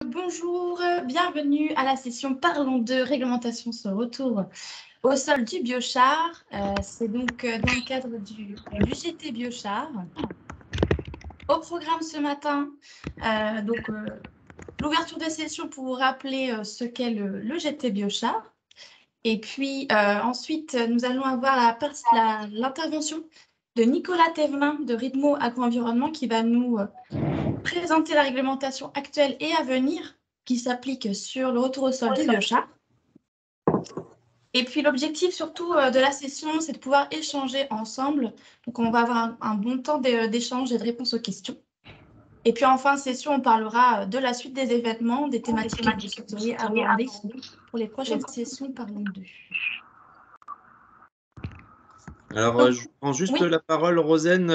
Bonjour, bienvenue à la session Parlons de réglementation sur le retour au sol du biochar. C'est donc dans le cadre du GT Biochar. Au programme ce matin, l'ouverture de session pour vous rappeler ce qu'est le GT Biochar. Et puis ensuite, nous allons avoir l'intervention de Nicolas Thévenin de Ritmo Agro-Environnement qui va nous présenter la réglementation actuelle et à venir qui s'applique sur le retour au sol du biochar. Et puis l'objectif surtout de la session, c'est de pouvoir échanger ensemble. Donc on va avoir un bon temps d'échange et de réponse aux questions. Et puis en fin de session, on parlera de la suite des événements, des thématiques que vous souhaiteriez aborder pour les prochaines sessions Parlons d'eux. Alors, je prends juste la parole, Rosen.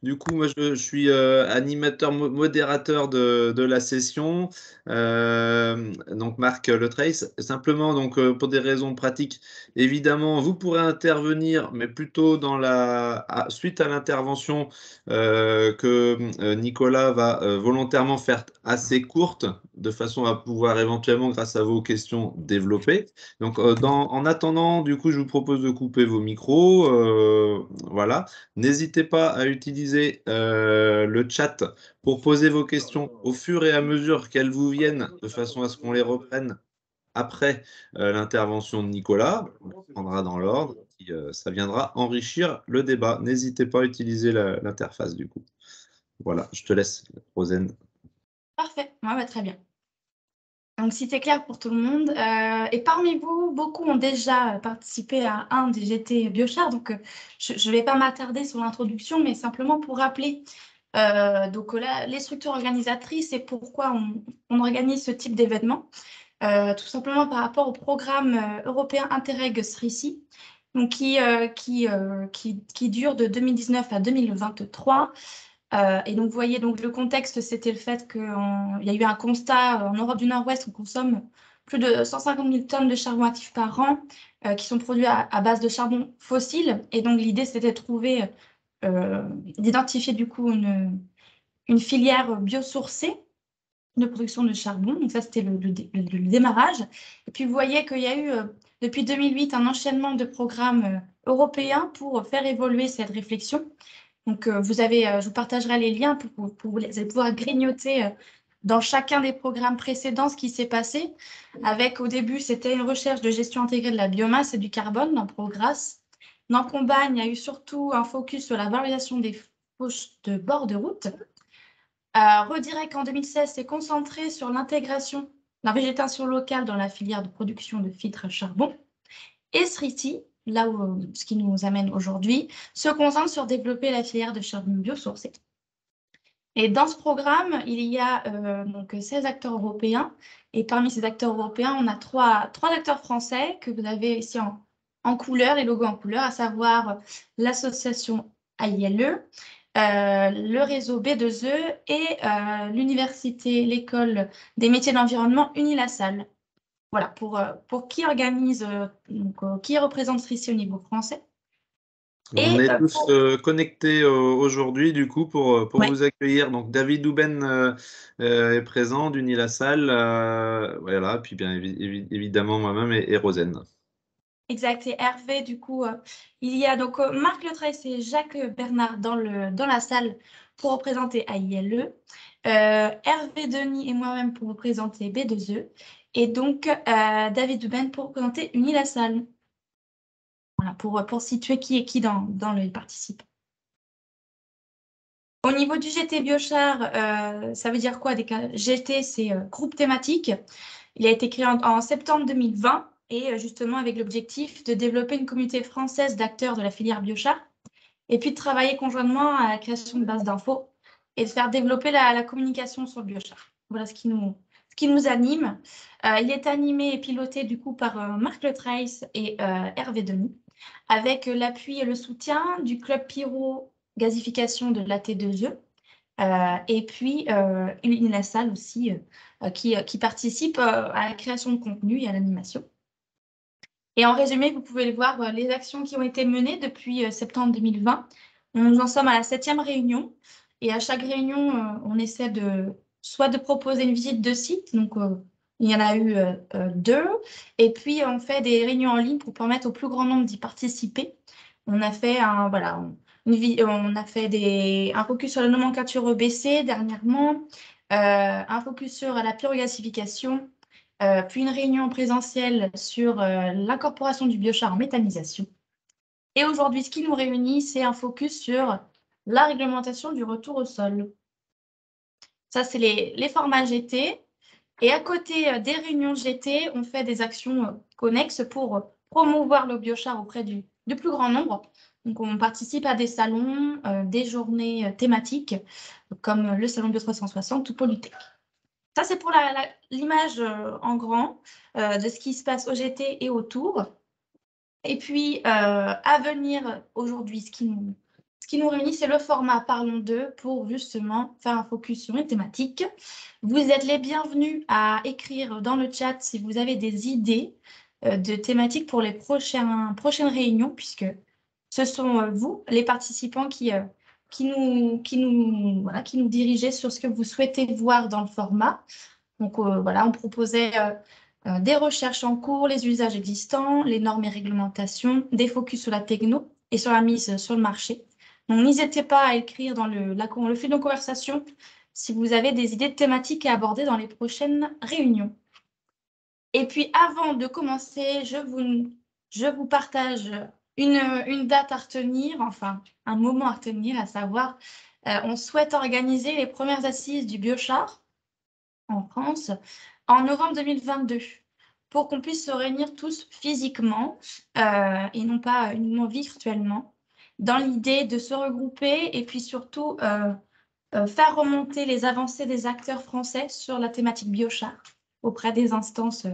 Du coup, moi, je suis animateur, modérateur de la session. Donc, Marc Letrace. Simplement, donc, pour des raisons pratiques, évidemment, vous pourrez intervenir, mais plutôt suite à l'intervention que Nicolas va volontairement faire assez courte, de façon à pouvoir éventuellement, grâce à vos questions, développer. Donc, en attendant, du coup, je vous propose de couper vos micros. Voilà. N'hésitez pas à utiliser le chat pour poser vos questions au fur et à mesure qu'elles vous viennent, de façon à ce qu'on les reprenne après l'intervention de Nicolas. On prendra dans l'ordre. Ça viendra enrichir le débat. N'hésitez pas à utiliser l'interface, du coup. Voilà, je te laisse, Rosen. Parfait, très bien. Donc, si c'est clair pour tout le monde, et parmi vous, beaucoup ont déjà participé à un des GT Biochar, donc je ne vais pas m'attarder sur l'introduction, mais simplement pour rappeler les structures organisatrices et pourquoi on organise ce type d'événement, tout simplement par rapport au programme européen Interreg SRICI, donc qui dure de 2019 à 2023. Et donc, vous voyez, donc, le contexte, c'était le fait qu'il y a eu un constat en Europe du Nord-Ouest, on consomme plus de 150 000 tonnes de charbon actif par an qui sont produits à base de charbon fossile. Et donc, l'idée, c'était d'identifier du coup une filière biosourcée de production de charbon. Donc, ça, c'était le démarrage. Et puis, vous voyez qu'il y a eu, depuis 2008, un enchaînement de programmes européens pour faire évoluer cette réflexion. Donc, je vous partagerai les liens pour vous allez pouvoir grignoter dans chacun des programmes précédents ce qui s'est passé. Avec, au début, c'était une recherche de gestion intégrée de la biomasse et du carbone dans Progress. Dans Combine, il y a eu surtout un focus sur la valorisation des fauches de bord de route. Redirect, en 2016, s'est concentré sur l'intégration de la végétation locale dans la filière de production de filtres charbon. Et SRICI, ce qui nous amène aujourd'hui, se concentre sur développer la filière de charbon biosourcé. Et dans ce programme, il y a 16 acteurs européens. Et parmi ces acteurs européens, on a trois acteurs français que vous avez ici en couleur, les logos en couleur, à savoir l'association AILE, le réseau B2E et l'université, l'école des métiers de l'environnement Unilassal. Voilà, pour qui organise, qui représente SRICI au niveau français. On est tous connectés aujourd'hui, du coup, pour vous accueillir. Donc, David Douben est présent d'Unilassal. Voilà, puis bien évidemment moi-même et Rosen. Exact, et Hervé, du coup, il y a donc Marc Letrace et Jacques Bernard dans la salle pour représenter AILE, Hervé Denis et moi-même pour représenter B2E, et donc David Douben pour représenter Unilassal. Voilà, pour situer qui est qui dans les participants. Au niveau du GT Biochar, ça veut dire quoi? GT, c'est groupe thématique. Il a été créé en septembre 2020 et justement avec l'objectif de développer une communauté française d'acteurs de la filière biochar et puis de travailler conjointement à la création de bases d'infos et de faire développer la communication sur le biochar. Voilà ce qui nous anime. Il est animé et piloté du coup par Marc Letrace et Hervé Denis avec l'appui et le soutien du Club Pyro Gasification de l'AT2E et puis Unilassal aussi qui participe à la création de contenu et à l'animation. Et en résumé, vous pouvez voir les actions qui ont été menées depuis septembre 2020. Nous en sommes à la 7e réunion et à chaque réunion, on essaie de soit de proposer une visite de site, donc il y en a eu 2, et puis on fait des réunions en ligne pour permettre au plus grand nombre d'y participer. On a fait un focus sur la nomenclature EBC dernièrement, un focus sur la pyrogasification, puis une réunion présentielle sur l'incorporation du biochar en méthanisation. Et aujourd'hui, ce qui nous réunit, c'est un focus sur la réglementation du retour au sol. Ça, c'est les formats GT. Et à côté des réunions GT, on fait des actions connexes pour promouvoir le biochar auprès du plus grand nombre. Donc, on participe à des salons, des journées thématiques, comme le salon Bio 360 ou Polytech. Ça, c'est pour l'image en grand de ce qui se passe au GT et autour. Et puis, à venir aujourd'hui, ce qui nous réunit, c'est le format Parlons d'eux pour justement faire un focus sur une thématique. Vous êtes les bienvenus à écrire dans le chat si vous avez des idées de thématiques pour les prochaines réunions, puisque ce sont vous, les participants, qui nous dirigez sur ce que vous souhaitez voir dans le format. Donc voilà, on proposait des recherches en cours, les usages existants, les normes et réglementations, des focus sur la techno et sur la mise sur le marché. Donc n'hésitez pas à écrire dans le fil de conversation si vous avez des idées de thématiques à aborder dans les prochaines réunions. Et puis avant de commencer, je vous partage une date à retenir, enfin un moment à retenir, à savoir, on souhaite organiser les premières assises du biochar en France en novembre 2022 pour qu'on puisse se réunir tous physiquement et non pas uniquement virtuellement, dans l'idée de se regrouper et puis surtout faire remonter les avancées des acteurs français sur la thématique biochar auprès des instances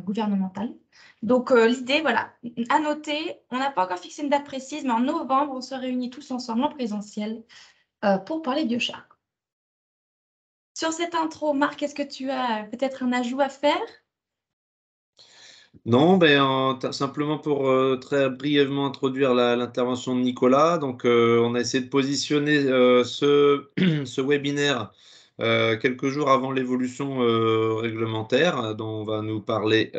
gouvernementales. Donc l'idée, voilà, à noter, on n'a pas encore fixé une date précise, mais en novembre, on se réunit tous ensemble en présentiel pour parler biochar. Sur cette intro, Marc, est-ce que tu as peut-être un ajout à faire? Non, simplement pour très brièvement introduire l'intervention de Nicolas. Donc, on a essayé de positionner ce webinaire quelques jours avant l'évolution réglementaire dont va nous parler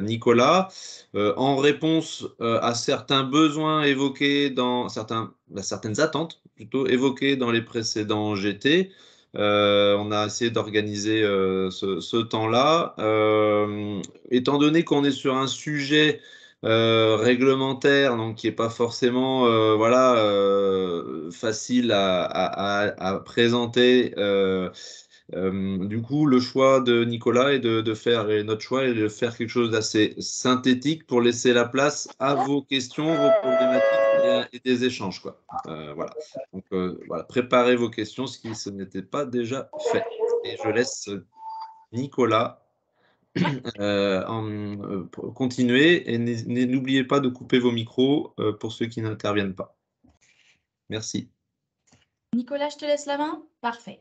Nicolas, en réponse à certains besoins évoqués dans certaines attentes plutôt évoquées dans les précédents GT. On a essayé d'organiser ce temps-là. Étant donné qu'on est sur un sujet réglementaire, donc qui n'est pas forcément facile à présenter, du coup, le choix de Nicolas est de faire, et notre choix est de faire quelque chose d'assez synthétique pour laisser la place à vos questions, vos problématiques et des échanges, quoi. Voilà. Donc, voilà, préparez vos questions si ce n'était pas déjà fait. Et je laisse Nicolas continuer et n'oubliez pas de couper vos micros pour ceux qui n'interviennent pas. Merci. Nicolas, je te laisse la main. Parfait.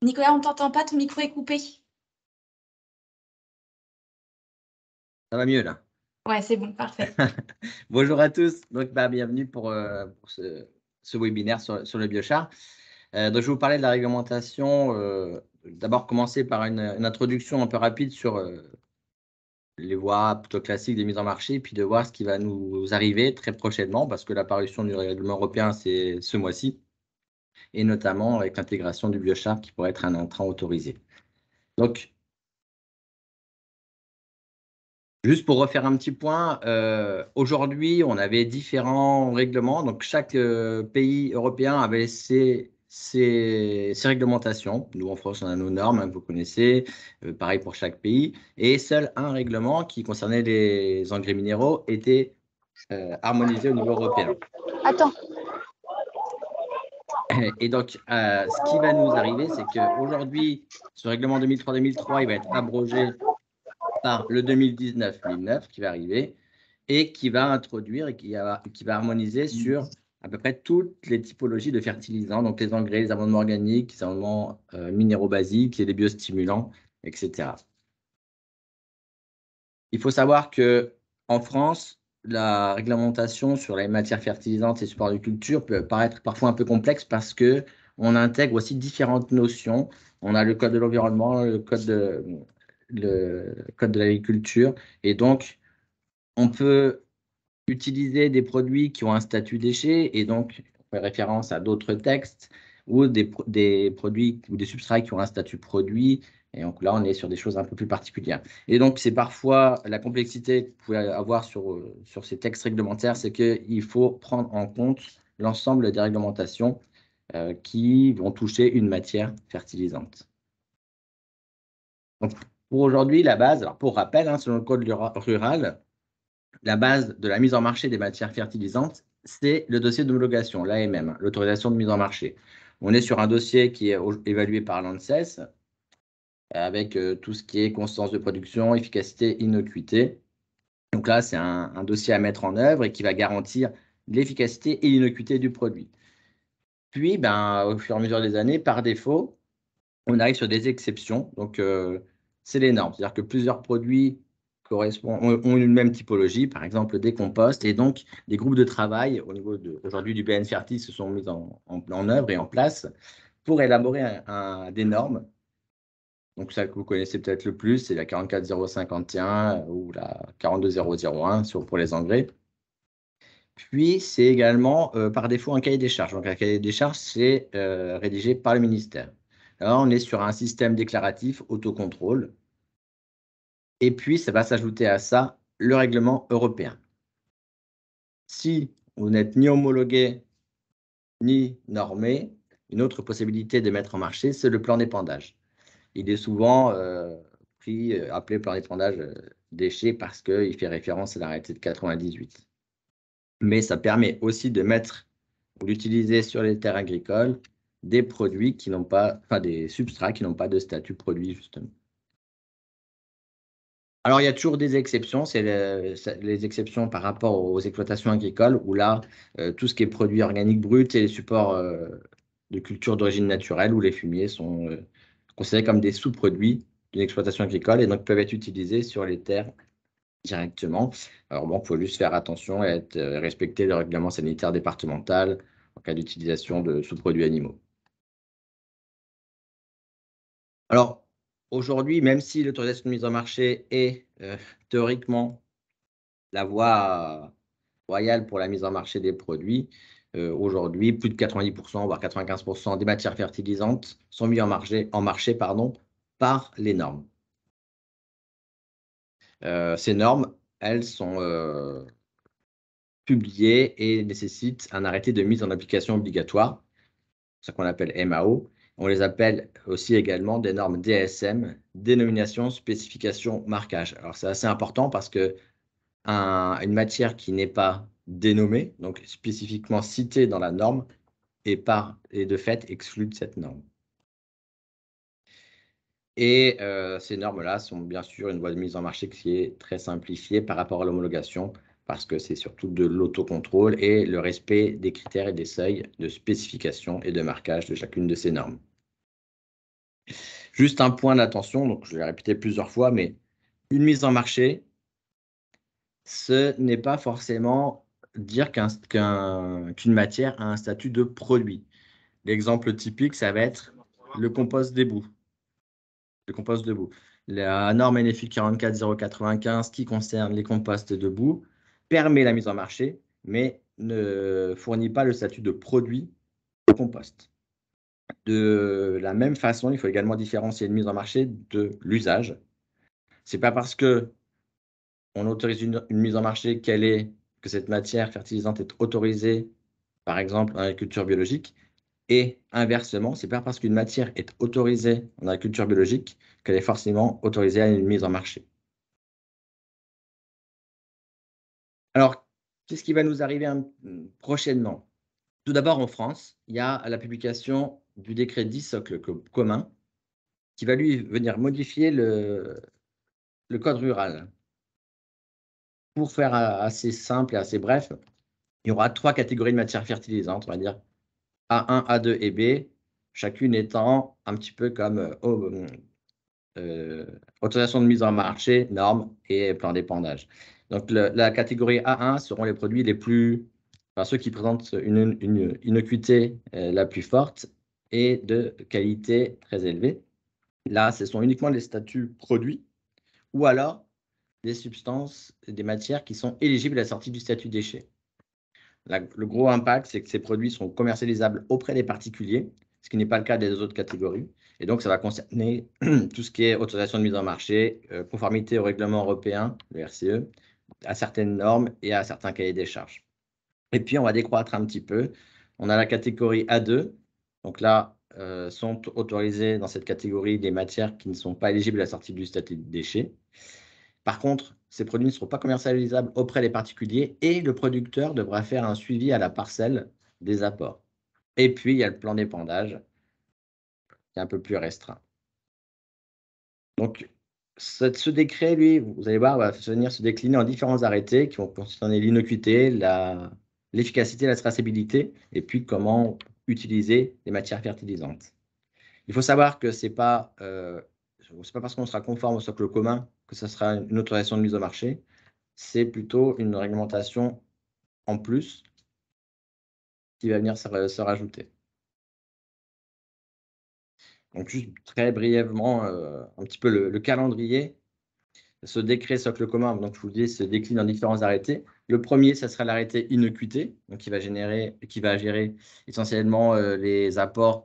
Nicolas, on ne t'entend pas, ton micro est coupé. Ça va mieux là. Ouais, c'est bon, parfait. Bonjour à tous. Donc, bienvenue pour ce webinaire sur le biochar. Donc, je vais vous parler de la réglementation. D'abord, commencer par une introduction un peu rapide sur les voies plutôt classiques des mises en marché, puis de voir ce qui va nous arriver très prochainement, parce que la parution du règlement européen, c'est ce mois-ci, et notamment avec l'intégration du biochar qui pourrait être un entrant autorisé. Donc, juste pour refaire un petit point, aujourd'hui, on avait différents règlements. Donc, chaque pays européen avait ses réglementations. Nous, en France, on a nos normes, hein, vous connaissez, pareil pour chaque pays. Et seul un règlement qui concernait les engrais minéraux était harmonisé au niveau européen. Attends. Et donc, ce qui va nous arriver, c'est qu'aujourd'hui, ce règlement 2003-2003, il va être abrogé par le 2019-1009 qui va arriver et qui va introduire et qui va harmoniser sur à peu près toutes les typologies de fertilisants, donc les engrais, les amendements organiques, les amendements minéraux basiques et les biostimulants, etc. Il faut savoir qu'en France, la réglementation sur les matières fertilisantes et supports de culture peut paraître parfois un peu complexe parce qu'on intègre aussi différentes notions. On a le code de l'environnement, le code de l'agriculture, et donc on peut utiliser des produits qui ont un statut déchet, et donc on fait référence à d'autres textes, ou des produits ou des substrats qui ont un statut produit. Et donc là, on est sur des choses un peu plus particulières. Et donc, c'est parfois la complexité que vous pouvez avoir sur ces textes réglementaires, c'est qu'il faut prendre en compte l'ensemble des réglementations qui vont toucher une matière fertilisante. Donc, pour aujourd'hui, la base, alors pour rappel, selon le code rural, la base de la mise en marché des matières fertilisantes, c'est le dossier d'homologation, l'AMM, l'autorisation de mise en marché. On est sur un dossier qui est évalué par l'ANSES, avec tout ce qui est constance de production, efficacité, innocuité. Donc là, c'est un dossier à mettre en œuvre et qui va garantir l'efficacité et l'innocuité du produit. Puis, au fur et à mesure des années, par défaut, on arrive sur des exceptions. Donc, c'est les normes. C'est-à-dire que plusieurs produits ont une même typologie, par exemple des composts. Et donc, des groupes de travail au niveau aujourd'hui du BN Fertil se sont mis en œuvre et en place pour élaborer des normes. Donc, celle que vous connaissez peut-être le plus, c'est la 44051 ou la 42001 pour les engrais. Puis, c'est également par défaut un cahier des charges. Donc, un cahier des charges, c'est rédigé par le ministère. Là, on est sur un système déclaratif autocontrôle. Et puis, ça va s'ajouter à ça le règlement européen. Si vous n'êtes ni homologué ni normé, une autre possibilité de mettre en marché, c'est le plan d'épandage. Il est souvent appelé plan d'épandage déchets parce qu'il fait référence à l'arrêté de 98. Mais ça permet aussi de mettre ou d'utiliser sur les terres agricoles des produits qui n'ont pas, des substrats qui n'ont pas de statut produit, justement. Alors, il y a toujours des exceptions, c'est les exceptions par rapport aux exploitations agricoles, où là, tout ce qui est produits organiques bruts et les supports de culture d'origine naturelle, où les fumiers sont considérés comme des sous-produits d'une exploitation agricole et donc peuvent être utilisés sur les terres directement. Alors bon, il faut juste faire attention et respecter le règlement sanitaire départemental en cas d'utilisation de sous-produits animaux. Alors, aujourd'hui, même si l'autorisation de mise en marché est théoriquement la voie royale pour la mise en marché des produits, aujourd'hui, plus de 90%, voire 95% des matières fertilisantes sont mises en marché par les normes. Ces normes, elles sont publiées et nécessitent un arrêté de mise en application obligatoire, ce qu'on appelle MAO. On les appelle aussi également des normes DSM, dénomination, spécification, marquage. Alors, c'est assez important parce que une matière qui n'est pas dénommée, donc spécifiquement citée dans la norme, est de fait exclue de cette norme. Et ces normes-là sont bien sûr une voie de mise en marché qui est très simplifiée par rapport à l'homologation, parce que c'est surtout de l'autocontrôle et le respect des critères et des seuils de spécification et de marquage de chacune de ces normes. Juste un point d'attention, donc je l'ai répété plusieurs fois, mais une mise en marché, ce n'est pas forcément dire qu'une matière a un statut de produit. L'exemple typique, ça va être le compost d'éboue. Le compost de boue. La norme NFI 44095 qui concerne les composts de boue permet la mise en marché, mais ne fournit pas le statut de produit de compost. De la même façon, il faut également différencier une mise en marché de l'usage. Ce n'est pas parce que on autorise une mise en marché que cette matière fertilisante est autorisée, par exemple en agriculture biologique, et inversement, ce n'est pas parce qu'une matière est autorisée en agriculture biologique qu'elle est forcément autorisée à une mise en marché. Alors, qu'est-ce qui va nous arriver prochainement? Tout d'abord, en France, il y a la publication du décret 10 socle commun qui va lui venir modifier le code rural. Pour faire assez simple et assez bref, il y aura 3 catégories de matières fertilisantes, on va dire A1, A2 et B, chacune étant un petit peu comme autorisation de mise en marché, normes et plan d'épandage. Donc, la catégorie A1 seront les produits les plus, enfin, ceux qui présentent une innocuité la plus forte et de qualité très élevée. Là, ce sont uniquement les statuts produits ou alors des substances, des matières qui sont éligibles à la sortie du statut déchet. Le gros impact, c'est que ces produits sont commercialisables auprès des particuliers, ce qui n'est pas le cas des autres catégories. Et donc, ça va concerner tout ce qui est autorisation de mise en marché, conformité au règlement européen, le RCE, à certaines normes et à certains cahiers des charges. Et puis, on va décroître un petit peu. On a la catégorie A2. Donc là, sont autorisées dans cette catégorie des matières qui ne sont pas éligibles à la sortie du statut de déchet. Par contre, ces produits ne seront pas commercialisables auprès des particuliers et le producteur devra faire un suivi à la parcelle des apports. Et puis, il y a le plan d'épandage qui est un peu plus restreint. Donc, ce décret, lui, vous allez voir, va venir se décliner en différents arrêtés qui vont concerner l'innocuité, l'efficacité, la traçabilité, et puis comment utiliser les matières fertilisantes. Il faut savoir que ce n'est pas parce qu'on sera conforme au socle commun que ce sera une autorisation de mise au marché, c'est plutôt une réglementation en plus qui va venir se rajouter. Donc, juste très brièvement, un petit peu le calendrier. Ce décret socle commun, donc je vous le dis, se décline en différents arrêtés. Le premier, ça sera l'arrêté innocuité, donc qui va gérer essentiellement les apports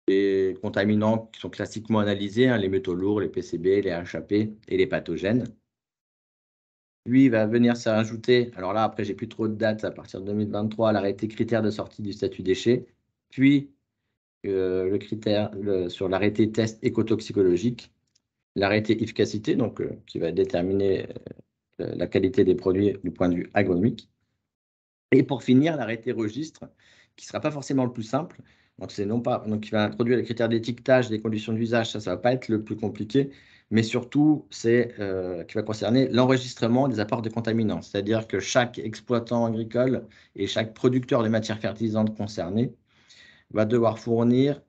des contaminants qui sont classiquement analysés, hein, les métaux lourds, les PCB, les HAP et les pathogènes. Puis, il va venir se rajouter, alors là, après, j'ai plus trop de dates, à partir de 2023, l'arrêté critère de sortie du statut déchet, puis le critère sur l'arrêté test écotoxicologique, l'arrêté efficacité, donc qui va déterminer la qualité des produits du point de vue agronomique. Et pour finir, l'arrêté registre, qui ne sera pas forcément le plus simple. Donc, qui va introduire les critères d'étiquetage, des conditions d'usage, ça ne va pas être le plus compliqué, mais surtout, c'est qui va concerner l'enregistrement des apports de contaminants. C'est-à-dire que chaque exploitant agricole et chaque producteur de matières fertilisantes concernées va devoir fournir,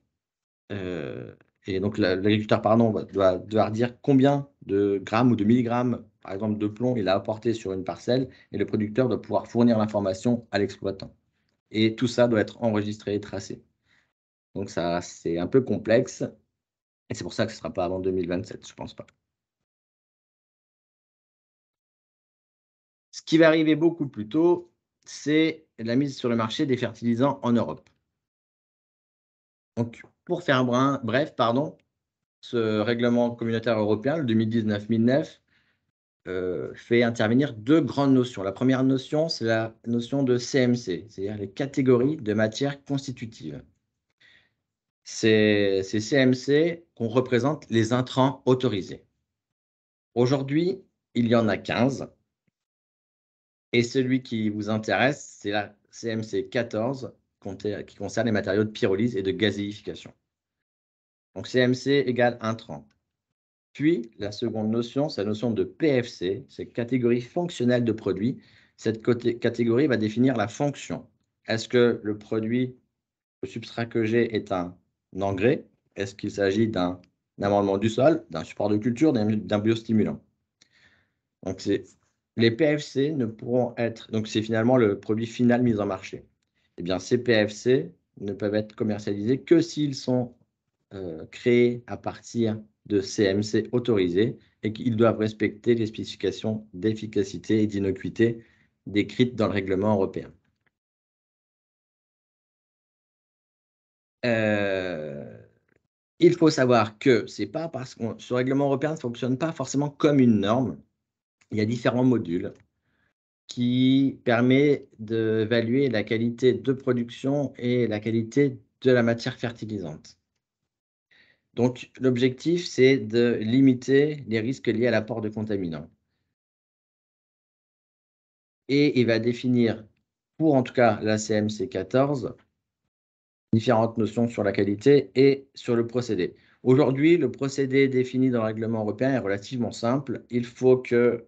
et donc l'agriculteur doit devoir dire combien de grammes ou de milligrammes, par exemple, de plomb il a apporté sur une parcelle, et le producteur doit pouvoir fournir l'information à l'exploitant. Et tout ça doit être enregistré et tracé. Donc ça, c'est un peu complexe, et c'est pour ça que ce ne sera pas avant 2027, je ne pense pas. Ce qui va arriver beaucoup plus tôt, c'est la mise sur le marché des fertilisants en Europe. Donc, pour faire bref, ce règlement communautaire européen, le 2019-1009, fait intervenir deux grandes notions. La première notion, c'est la notion de CMC, c'est-à-dire les catégories de matières constitutives. C'est ces CMC qu'on représente les intrants autorisés. Aujourd'hui, il y en a 15. Et celui qui vous intéresse, c'est la CMC 14, qui concerne les matériaux de pyrolyse et de gazéification. Donc CMC égale intrant. Puis, la seconde notion, c'est la notion de PFC, c'est catégorie fonctionnelle de produit. Cette catégorie va définir la fonction. Est-ce que le produit, le substrat que j'ai est un engrais? Est-ce qu'il s'agit d'un amendement du sol, d'un support de culture, d'un biostimulant? Donc, les PFC ne pourront être, donc c'est finalement le produit final mis en marché. Eh bien, ces PFC ne peuvent être commercialisés que s'ils sont créés à partir de CMC autorisés et qu'ils doivent respecter les spécifications d'efficacité et d'innocuité décrites dans le règlement européen. Il faut savoir que c'est pas parce que ce règlement européen ne fonctionne pas forcément comme une norme. Il y a différents modules qui permettent d'évaluer la qualité de production et la qualité de la matière fertilisante. Donc, l'objectif, c'est de limiter les risques liés à l'apport de contaminants. Et il va définir, pour en tout cas la CMC 14, différentes notions sur la qualité et sur le procédé. Aujourd'hui, le procédé défini dans le règlement européen est relativement simple. Il faut que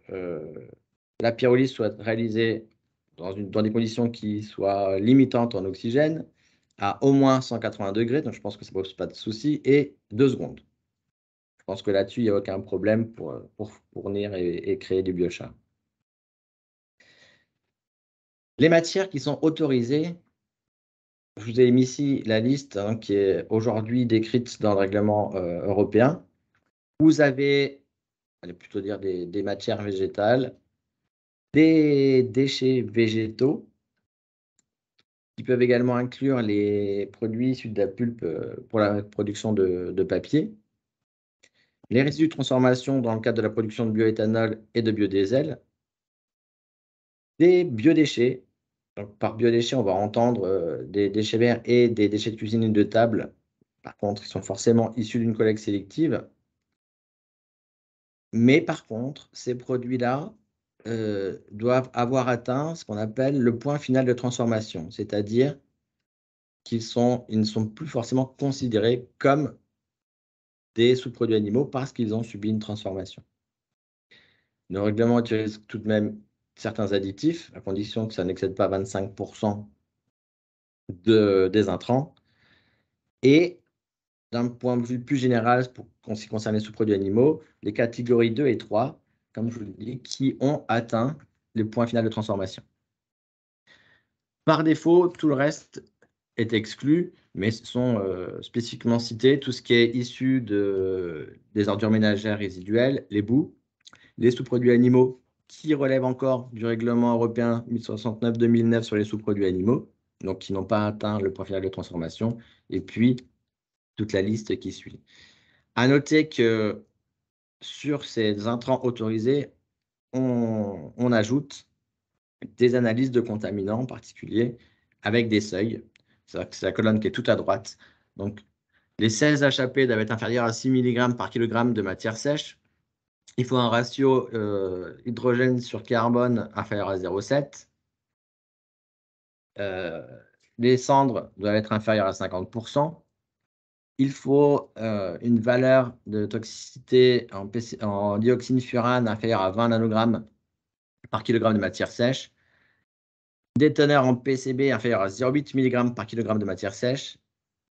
la pyrolyse soit réalisée dans des conditions qui soient limitantes en oxygène, à au moins 180 degrés, donc je pense que ça ne pose pas de souci, et 2 secondes. pense que là-dessus, il n'y a aucun problème pour fournir et créer du biochar. Les matières qui sont autorisées, je vous ai mis ici la liste qui est aujourd'hui décrite dans le règlement européen. Vous avez, allez plutôt dire des matières végétales, des déchets végétaux, qui peuvent également inclure les produits issus de la pulpe pour la production de papier, les résidus de transformation dans le cadre de la production de bioéthanol et de biodiesel, des biodéchets. Donc, par biodéchets, on va entendre des déchets verts et des déchets de cuisine et de table. Par contre, ils sont forcément issus d'une collecte sélective. Mais par contre, ces produits-là doivent avoir atteint ce qu'on appelle le point final de transformation, c'est-à-dire qu'ils ne sont plus forcément considérés comme des sous-produits animaux parce qu'ils ont subi une transformation. Le règlement utilise tout de même certains additifs, à condition que ça n'excède pas 25% des intrants. Et d'un point de vue plus général, en ce qui concerne les sous-produits animaux, les catégories 2 et 3, comme je vous l'ai dit, qui ont atteint le point final de transformation. Par défaut, tout le reste est exclu, mais sont spécifiquement cités tout ce qui est issu des ordures ménagères résiduelles, les boues, les sous-produits animaux qui relèvent encore du règlement européen 1069-2009 sur les sous-produits animaux, donc qui n'ont pas atteint le point final de transformation, et puis toute la liste qui suit. À noter que sur ces intrants autorisés, on ajoute des analyses de contaminants en particulier avec des seuils. C'est la colonne qui est tout à droite. Donc, les 16 HAP doivent être inférieurs à 6 mg par kg de matière sèche. Il faut un ratio hydrogène sur carbone inférieur à 0,7. Les cendres doivent être inférieures à 50%. Il faut une valeur de toxicité en dioxine furane inférieure à 20 nanogrammes par kilogramme de matière sèche. Des teneurs en PCB inférieures à 0,8 mg par kg de matière sèche.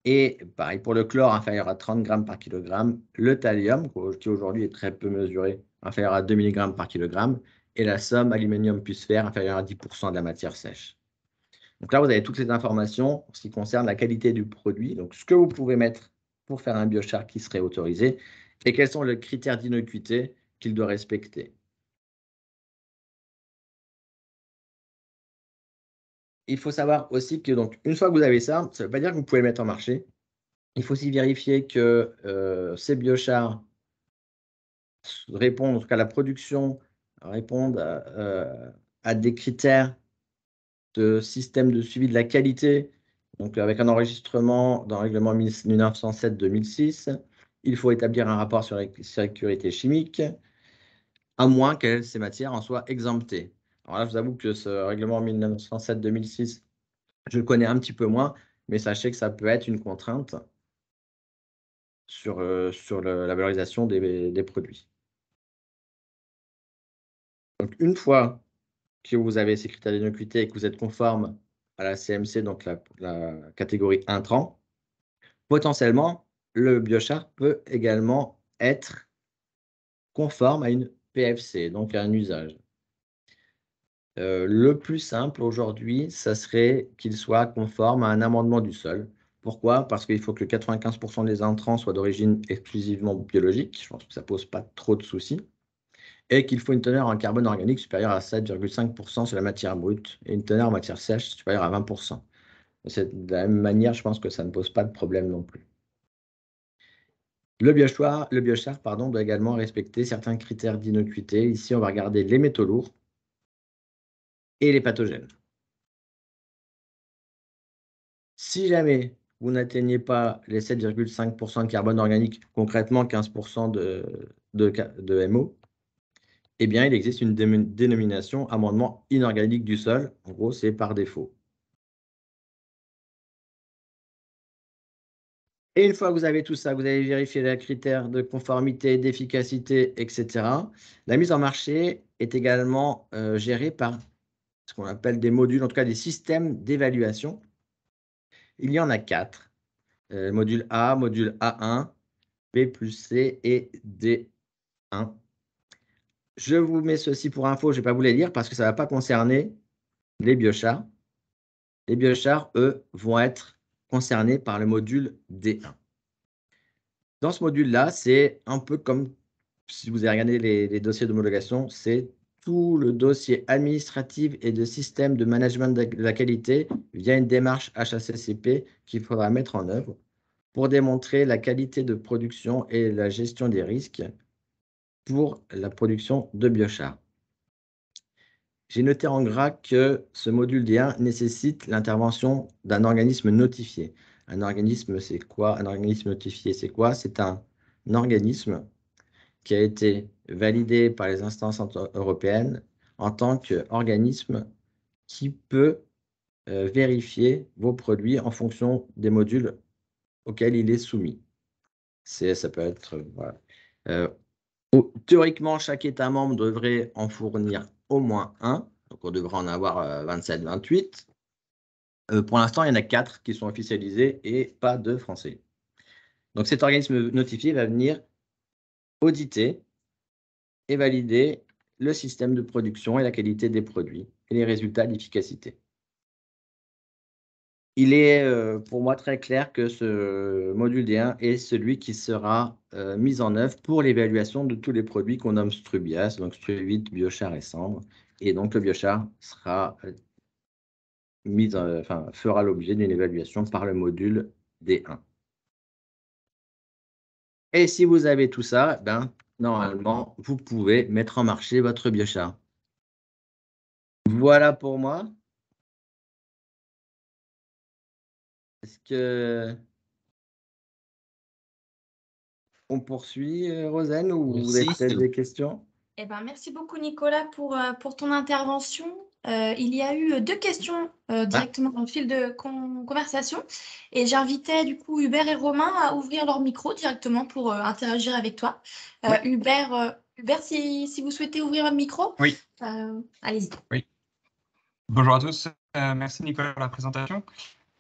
Et pareil pour le chlore inférieur à 30 g par kg. Le thallium, qui aujourd'hui est très peu mesuré, inférieur à 2 mg par kg. Et la somme aluminium plus fer inférieure à 10% de la matière sèche. Donc là, vous avez toutes ces informations en ce qui concerne la qualité du produit. Donc, ce que vous pouvez mettre pour faire un biochar qui serait autorisé et quels sont les critères d'innocuité qu'il doit respecter. Il faut savoir aussi que, donc, une fois que vous avez ça ne veut pas dire que vous pouvez le mettre en marché. Il faut aussi vérifier que ces biochars répondent, en tout cas la production, répondent à des critères de système de suivi de la qualité, donc avec un enregistrement dans le règlement 1907-2006. Il faut établir un rapport sur la sécurité chimique, à moins que ces matières en soient exemptées. Alors là, je vous avoue que ce règlement 1907-2006, je le connais un petit peu moins, mais sachez que ça peut être une contrainte sur la valorisation des produits. Donc, une fois que vous avez ces critères d'innocuité et que vous êtes conforme à la CMC, donc la catégorie intrant, potentiellement, le biochar peut également être conforme à une PFC, donc à un usage. Le plus simple aujourd'hui, ça serait qu'il soit conforme à un amendement du sol. Pourquoi? Parce qu'il faut que 95% des intrants soient d'origine exclusivement biologique. Je pense que ça ne pose pas trop de soucis. Et qu'il faut une teneur en carbone organique supérieure à 7,5% sur la matière brute et une teneur en matière sèche supérieure à 20%. De la même manière, je pense que ça ne pose pas de problème non plus. Le biochar doit également respecter certains critères d'innocuité. Ici, on va regarder les métaux lourds et les pathogènes. Si jamais vous n'atteignez pas les 7,5% de carbone organique, concrètement 15% de MO, eh bien, il existe une dénomination amendement inorganique du sol. En gros, c'est par défaut. Et une fois que vous avez tout ça, vous avez vérifié les critères de conformité, d'efficacité, etc. La mise en marché est également gérée par ce qu'on appelle des modules, en tout cas des systèmes d'évaluation. Il y en a 4. Module A, module A1, B plus C et D1. Je vous mets ceci pour info, je ne vais pas vous les lire parce que ça ne va pas concerner les biochars. Les biochars, eux, vont être concernés par le module D1. Dans ce module-là, c'est un peu comme si vous avez regardé les dossiers d'homologation, c'est tout le dossier administratif et de système de management de la qualité via une démarche HACCP qu'il faudra mettre en œuvre pour démontrer la qualité de production et la gestion des risques pour la production de biochars. J'ai noté en gras que ce module D1 nécessite l'intervention d'un organisme notifié. Un organisme, c'est quoi? Un organisme notifié, c'est quoi? C'est un organisme qui a été validé par les instances européennes en tant qu'organisme qui peut vérifier vos produits en fonction des modules auxquels il est soumis. Ça peut être, voilà. Théoriquement, chaque État membre devrait en fournir au moins un. Donc, on devrait en avoir 27, 28. Pour l'instant, il y en a 4 qui sont officialisés et pas de Français. Donc, cet organisme notifié va venir auditer et valider le système de production et la qualité des produits et les résultats d'efficacité. Il est pour moi très clair que ce module D1 est celui qui sera mis en œuvre pour l'évaluation de tous les produits qu'on nomme Strubias, donc Struvit, biochar et cendre. Et donc le biochar sera fera l'objet d'une évaluation par le module D1. Et si vous avez tout ça, ben, normalement, vous pouvez mettre en marché votre biochar. Voilà pour moi. Est-ce que on poursuit, Rosanne, ou vous avez peut-être des questions? Eh ben, merci beaucoup, Nicolas, pour ton intervention. Il y a eu 2 questions directement dans le fil de conversation. Et j'invitais du coup Hubert et Romain à ouvrir leur micro directement pour interagir avec toi. Ouais. Hubert, si vous souhaitez ouvrir votre micro, Oui. Allez-y. Oui. Bonjour à tous. Merci Nicolas pour la présentation.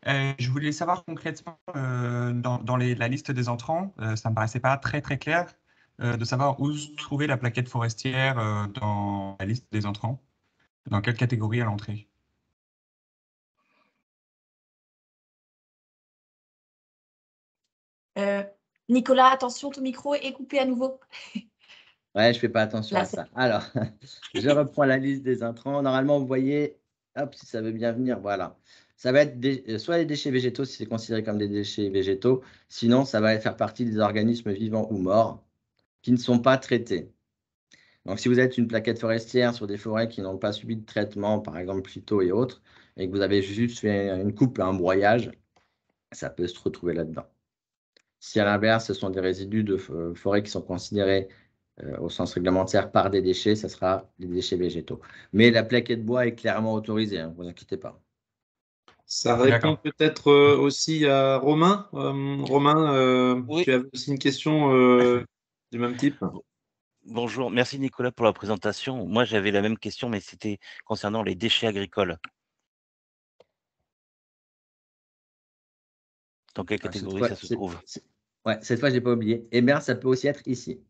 Je voulais savoir concrètement, dans la liste des entrants, ça ne me paraissait pas très clair de savoir où se trouvait la plaquette forestière dans la liste des entrants, dans quelle catégorie à l'entrée. Nicolas, attention, ton micro est coupé à nouveau. Ouais, je ne fais pas attention Là, à ça. Alors, je reprends la liste des intrants. Normalement, vous voyez, hop, si ça veut bien venir, voilà. Ça va être soit les déchets végétaux, si c'est considéré comme des déchets végétaux. Sinon, ça va faire partie des organismes vivants ou morts qui ne sont pas traités. Donc, si vous êtes une plaquette forestière sur des forêts qui n'ont pas subi de traitement, par exemple phyto et autres, et que vous avez juste fait une coupe, un broyage, ça peut se retrouver là-dedans. Si à l'inverse, ce sont des résidus de forêt qui sont considérés au sens réglementaire par des déchets, ça sera des déchets végétaux. Mais la plaquette bois est clairement autorisée, ne vous inquiétez pas. Ça répond peut-être aussi à Romain. Romain, Oui. tu avais aussi une question du même type? Bonjour, merci Nicolas pour la présentation. Moi, j'avais la même question, mais c'était concernant les déchets agricoles. Dans quelle catégorie ça se trouve? Ouais, cette fois, je n'ai pas oublié. Eh bien, ça peut aussi être ici.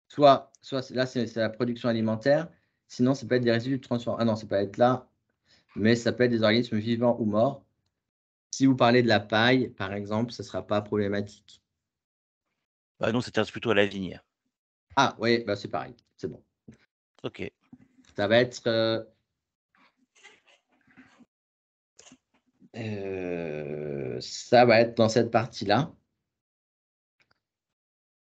Soit là, c'est la production alimentaire. Sinon, ça peut être des résidus de transformation. Ah non, ça peut être là, mais ça peut être des organismes vivants ou morts. Si vous parlez de la paille, par exemple, ce ne sera pas problématique. Bah, non, ça s'intéresse plutôt à la vigne. Ah oui, bah, c'est pareil, c'est bon. Ok. Ça va être dans cette partie-là.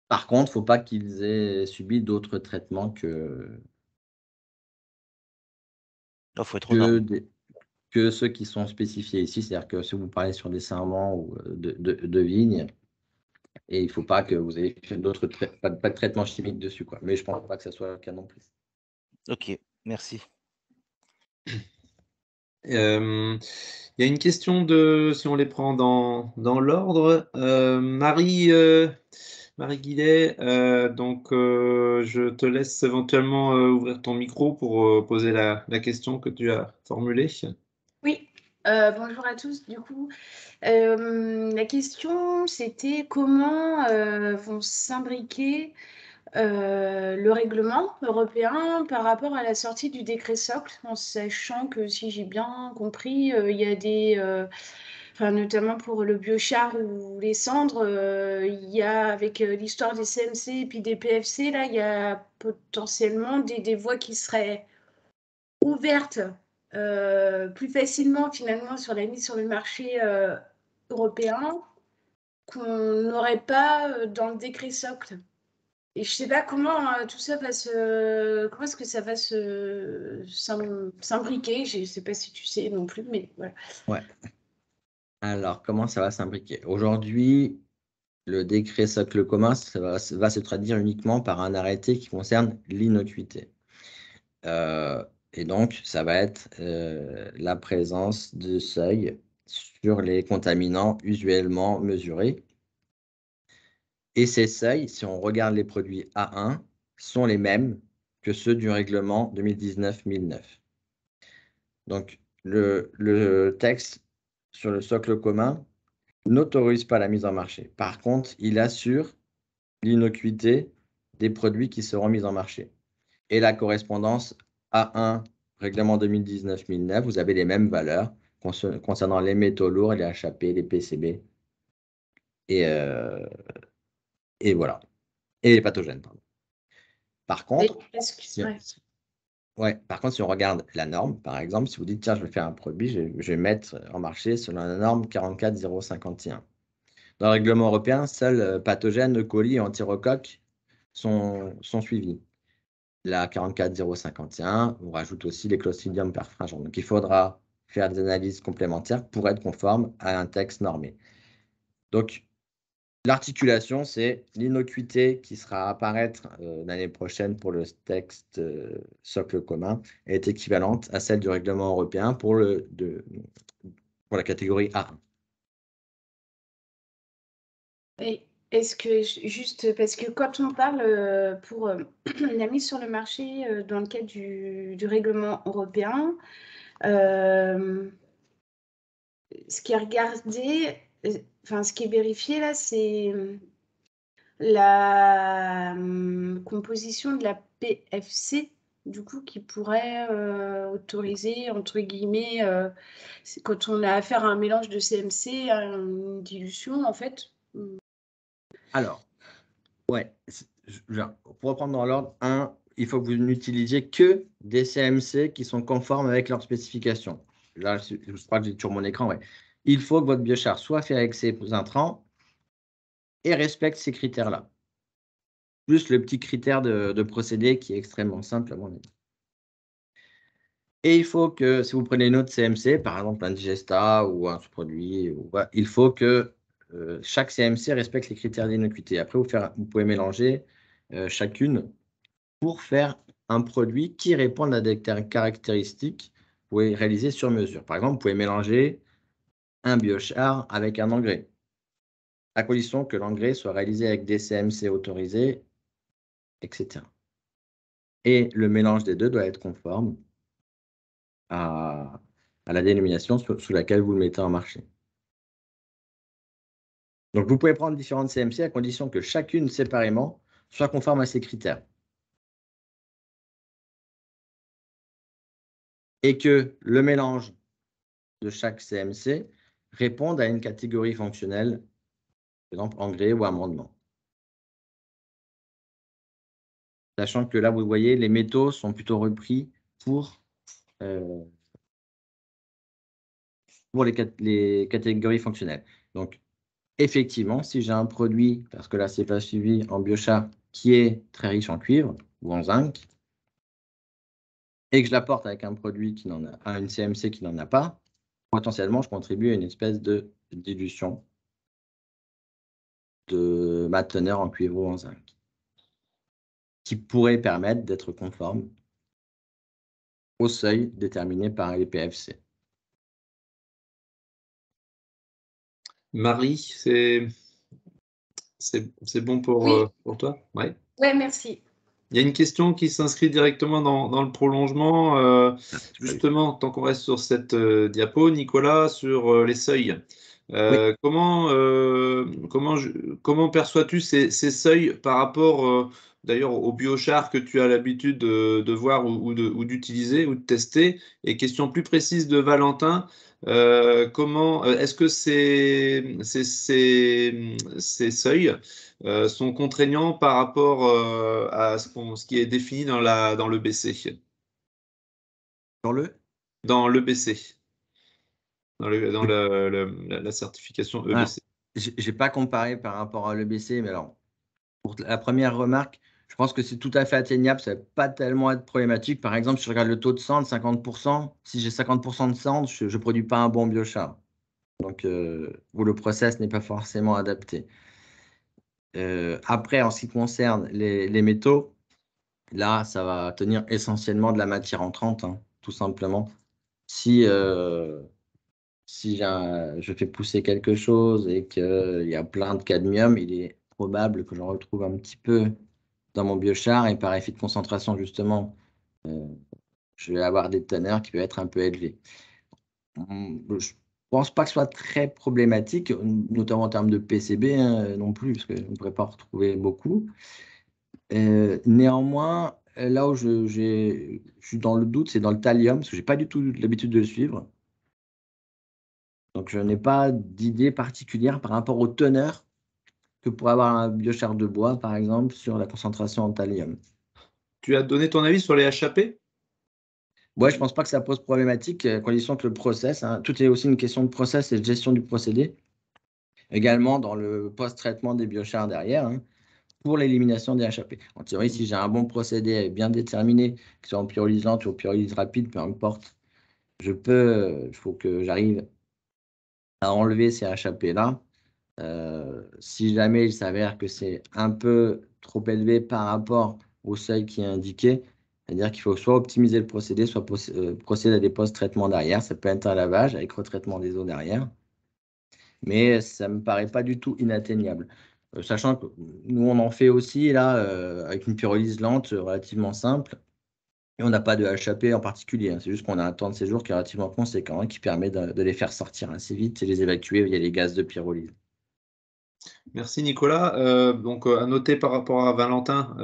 Par contre, il ne faut pas qu'ils aient subi d'autres traitements que ceux qui sont spécifiés ici. C'est-à-dire que si vous parlez sur des sarments ou de vignes, et il ne faut pas que vous ayez fait pas de traitement chimique dessus, quoi. Mais je ne pense pas que ce soit le cas non plus. Ok, merci. Il y a une question si on les prend dans l'ordre, Marie Guillet, donc je te laisse éventuellement ouvrir ton micro pour poser la question que tu as formulée. Oui, Bonjour à tous. Du coup, la question, c'était comment vont s'imbriquer le règlement européen par rapport à la sortie du décret socle, en sachant que, si j'ai bien compris, il y a des... notamment pour le biochar ou les cendres, il y a, avec l'histoire des CMC et puis des PFC, là, il y a potentiellement des voies qui seraient ouvertes plus facilement, finalement, sur la mise sur le marché européen qu'on n'aurait pas dans le décret socle. Et je ne sais pas comment tout ça va comment est-ce que ça va s'imbriquer. Je ne sais pas si tu sais non plus, mais voilà. Ouais. Alors, comment ça va s'imbriquer? Aujourd'hui, le décret socle commun va se traduire uniquement par un arrêté qui concerne l'innocuité. Et donc, ça va être la présence de seuil sur les contaminants usuellement mesurés. Et ces seuils, si on regarde les produits A1, sont les mêmes que ceux du règlement 2019-1009. Donc, le texte sur le socle commun n'autorise pas la mise en marché. Par contre, il assure l'innocuité des produits qui seront mis en marché. Et la correspondance A1, règlement 2019-1009, vous avez les mêmes valeurs concernant les métaux lourds, les HAP, les PCB. Et voilà. Et les pathogènes, pardon. Par contre, par contre, si on regarde la norme, par exemple, si vous dites, tiens, je vais faire un produit, je vais mettre en marché selon la norme 44051. Dans le règlement européen, seuls pathogènes, E. coli et entérocoques sont suivis. La 44051, on rajoute aussi les Clostridium perfringens. Donc, il faudra faire des analyses complémentaires pour être conforme à un texte normé. Donc, l'articulation, c'est l'innocuité qui sera apparaître l'année prochaine pour le texte socle commun est équivalente à celle du règlement européen pour la catégorie A1. Et est-ce que, juste parce que quand on parle pour la mise sur le marché dans le cadre du règlement européen, ce qui est regardé, ce qui est vérifié là, c'est la composition de la PFC, du coup, qui pourrait autoriser, entre guillemets, quand on a affaire à un mélange de CMC, à une dilution, en fait. Alors, ouais, pour reprendre dans l'ordre, il faut que vous n'utilisiez que des CMC qui sont conformes avec leurs spécifications. Là, je crois que j'ai sur mon écran, ouais. Il faut que votre biochar soit fait avec ces intrants et respecte ces critères-là. Plus le petit critère de procédé qui est extrêmement simple à mon avis. Et il faut que, si vous prenez une autre CMC, par exemple un digesta ou un sous-produit, il faut que chaque CMC respecte les critères d'innocuité. Après, vous pouvez mélanger chacune pour faire un produit qui répond à des caractéristiques que vous pouvez réaliser sur mesure. Par exemple, vous pouvez mélanger un biochar avec un engrais, à condition que l'engrais soit réalisé avec des CMC autorisés, etc. Et le mélange des deux doit être conforme à la dénomination sous laquelle vous le mettez en marché. Donc, vous pouvez prendre différentes CMC à condition que chacune séparément soit conforme à ces critères. Et que le mélange de chaque CMC réponde à une catégorie fonctionnelle, par exemple engrais ou amendement. Sachant que là, vous voyez, les métaux sont plutôt repris pour les catégories fonctionnelles. Donc, effectivement, si j'ai un produit, parce que là, ce n'est pas suivi en biochar, qui est très riche en cuivre ou en zinc, et que je l'apporte avec un produit qui n'en a, une CMC qui n'en a pas, potentiellement, je contribue à une espèce de dilution de ma teneur en cuivre ou en zinc, qui pourrait permettre d'être conforme au seuil déterminé par les PFC. Marie, c'est bon pour, Oui. pour toi? Ouais, merci. Il y a une question qui s'inscrit directement dans le prolongement. Justement, tant qu'on reste sur cette diapo, Nicolas, sur les seuils. Comment perçois-tu ces seuils par rapport d'ailleurs au biochar que tu as l'habitude de voir ou d'utiliser ou de tester? Et question plus précise de Valentin, est-ce que ces seuils sont contraignants par rapport à ce qui est défini dans l'EBC? Dans l'EBC, dans la certification EBC. Je n'ai pas comparé par rapport à l'EBC, mais alors, pour la première remarque, je pense que c'est tout à fait atteignable, ça ne va pas tellement être problématique. Par exemple, si je regarde le taux de cendre, 50%, si j'ai 50% de cendre, je ne produis pas un bon biochar. Donc, où le process n'est pas forcément adapté. Après, en ce qui concerne les métaux, là, ça va tenir essentiellement de la matière entrante, hein, tout simplement. Si je fais pousser quelque chose et qu'il y a plein de cadmium, il est probable que j'en retrouve un petit peu dans mon biochar et par effet de concentration, justement, je vais avoir des teneurs qui peuvent être un peu élevées. Je ne pense pas que ce soit très problématique, notamment en termes de PCB non plus, parce qu'on ne pourrait pas en retrouver beaucoup. Néanmoins, là où je suis dans le doute, c'est dans le thallium, parce que je n'ai pas du tout l'habitude de le suivre. Donc, je n'ai pas d'idée particulière par rapport aux teneurs que pourrait avoir un biochar de bois, par exemple, sur la concentration en thallium. Tu as donné ton avis sur les HAP? Ouais, je ne pense pas que ça pose problématique, à condition que le process, hein, tout est aussi une question de process et de gestion du procédé. Également dans le post-traitement des biochars derrière, hein, pour l'élimination des HAP. En théorie, si j'ai un bon procédé bien déterminé, que ce soit en pyrolyse lente ou en pyrolyse rapide, peu importe, il faut que j'arrive à enlever ces HAP-là. Si jamais il s'avère que c'est un peu trop élevé par rapport au seuil qui est indiqué, c'est-à-dire qu'il faut soit optimiser le procédé, soit procéder à des post-traitements derrière. Ça peut être un lavage avec retraitement des eaux derrière. Mais ça ne me paraît pas du tout inatteignable. Sachant que nous, on en fait aussi là, avec une pyrolyse lente relativement simple. Et on n'a pas de HAP en particulier, hein. C'est juste qu'on a un temps de séjour qui est relativement conséquent, hein, qui permet de les faire sortir assez vite et les évacuer via les gaz de pyrolyse. Merci Nicolas. Donc à noter par rapport à Valentin,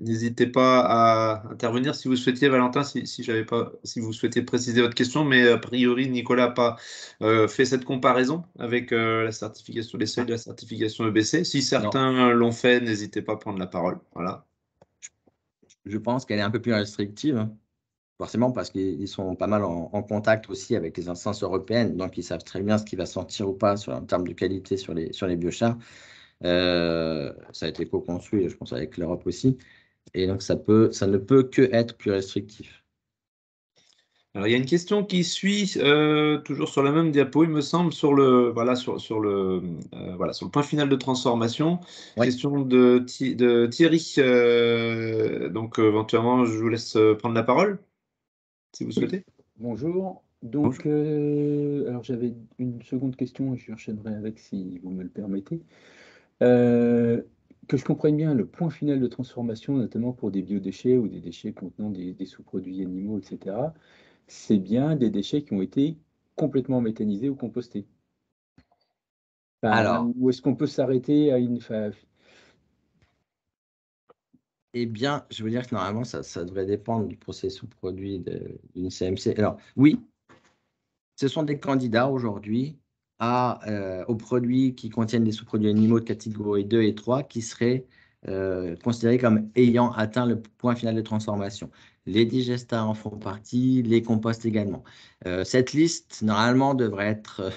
n'hésitez pas à intervenir si vous souhaitiez, Valentin, si vous souhaitez préciser votre question, mais a priori Nicolas n'a pas fait cette comparaison avec la certification, les seuils de la certification EBC. Si certains l'ont fait, n'hésitez pas à prendre la parole. Voilà. Je pense qu'elle est un peu plus restrictive, hein. Forcément parce qu'ils sont pas mal en contact aussi avec les instances européennes, donc ils savent très bien ce qui va sortir ou pas en termes de qualité sur les biochars. Ça a été co-construit, je pense, avec l'Europe aussi. Et donc, ça ne peut que être plus restrictif. Alors, il y a une question qui suit toujours sur la même diapo, il me semble, sur le point final de transformation. Oui. Question de Thierry. Donc, éventuellement, je vous laisse prendre la parole, si vous souhaitez. Bonjour. Donc, alors j'avais une seconde question et je enchaînerai avec si vous me le permettez. Que je comprenne bien, le point final de transformation, notamment pour des biodéchets ou des déchets contenant des sous-produits animaux, etc., c'est bien des déchets qui ont été complètement méthanisés ou compostés. Alors, ou est-ce qu'on peut s'arrêter à une... eh bien, je veux dire que normalement, ça devrait dépendre du processus sous-produit d'une CMC. Alors, oui, ce sont des candidats aujourd'hui aux produits qui contiennent des sous-produits animaux de catégorie 2 et 3 qui seraient considérés comme ayant atteint le point final de transformation. Les digestats en font partie, les composts également. Cette liste, normalement, devrait être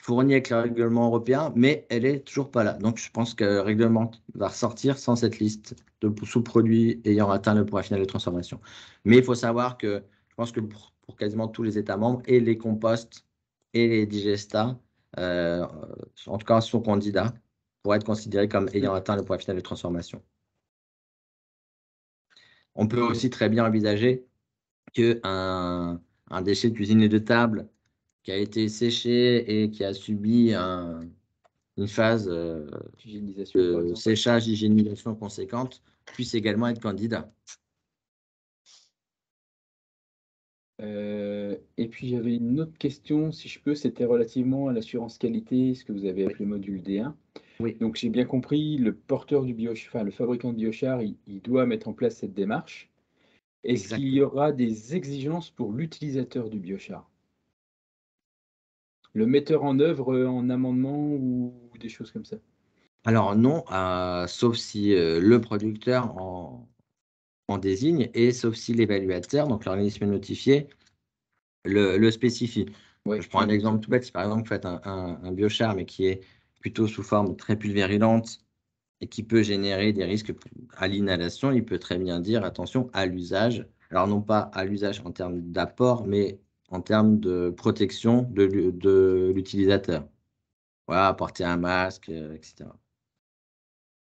fournie avec le règlement européen, mais elle n'est toujours pas là. Donc, je pense que le règlement va ressortir sans cette liste de sous-produits ayant atteint le point final de transformation. Mais il faut savoir que je pense que pour quasiment tous les États membres, et les composts et les digestats, en tout cas, sont candidats pour être considérés comme ayant atteint le point final de transformation. On peut aussi très bien envisager qu'un déchet de cuisine et de table qui a été séché et qui a subi une phase de séchage, hygiénisation conséquente puissent également être candidats. Et puis j'avais une autre question, si je peux, c'était relativement à l'assurance qualité, ce que vous avez appelé module D1. Oui. Donc j'ai bien compris, le porteur du biochar, le fabricant de biochar, il doit mettre en place cette démarche. Est-ce qu'il y aura des exigences pour l'utilisateur du biochar? Le metteur en œuvre en amendement ou des choses comme ça? Alors non, sauf si le producteur en désigne et sauf si l'évaluateur, donc l'organisme notifié, le spécifie. Ouais, je prends un exemple tout bête. Si par exemple vous faites un biochar mais qui est plutôt sous forme très pulvérilente et qui peut générer des risques à l'inhalation, il peut très bien dire attention à l'usage. Alors non pas à l'usage en termes d'apport, mais en termes de protection de l'utilisateur. Voilà, porter un masque, etc.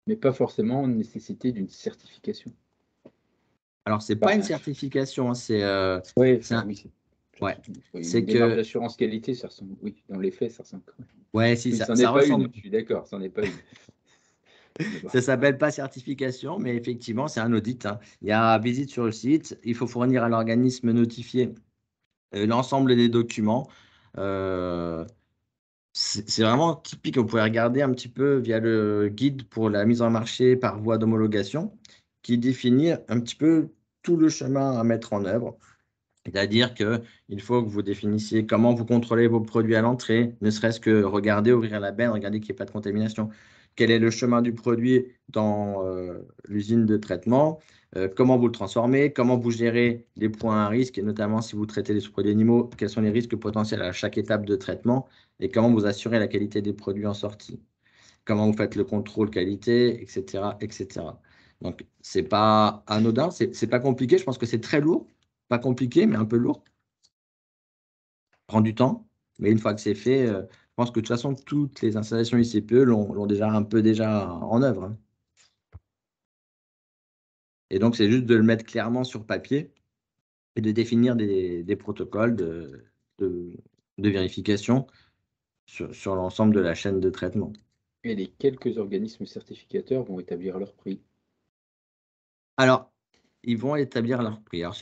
Mais pas forcément nécessité d'une certification. Alors, ce n'est pas une certification, hein, c'est oui, ouais. Une démarche d'assurance qualité, ça ressemble, oui, dans les faits, ça ressemble quand même. Ouais, si, ça n'est pas ressemble. une, je suis d'accord, ça n'est pas une. Ça ne s'appelle pas certification, mais effectivement, c'est un audit, hein. Il y a visite sur le site, il faut fournir à l'organisme notifié l'ensemble des documents. C'est vraiment typique, vous pouvez regarder un petit peu via le guide pour la mise en marché par voie d'homologation, qui définit un petit peu tout le chemin à mettre en œuvre. C'est-à-dire qu'il faut que vous définissiez comment vous contrôlez vos produits à l'entrée, ne serait-ce que regarder, ouvrir la benne, regarder qu'il n'y ait pas de contamination. Quel est le chemin du produit dans l'usine de traitement, comment vous le transformez, comment vous gérez les points à risque, et notamment si vous traitez les sous-produits animaux, quels sont les risques potentiels à chaque étape de traitement, et comment vous assurez la qualité des produits en sortie. Comment vous faites le contrôle qualité, etc., etc. Donc, ce n'est pas anodin, ce n'est pas compliqué. Je pense que c'est très lourd. Pas compliqué, mais un peu lourd. Prend du temps, mais une fois que c'est fait, je pense que de toute façon, toutes les installations ICPE l'ont déjà un peu en œuvre, hein. Et donc, c'est juste de le mettre clairement sur papier et de définir des protocoles de vérification sur l'ensemble de la chaîne de traitement. Et les quelques organismes certificateurs vont établir leur prix. Alors, ils vont établir leur prix. Alors,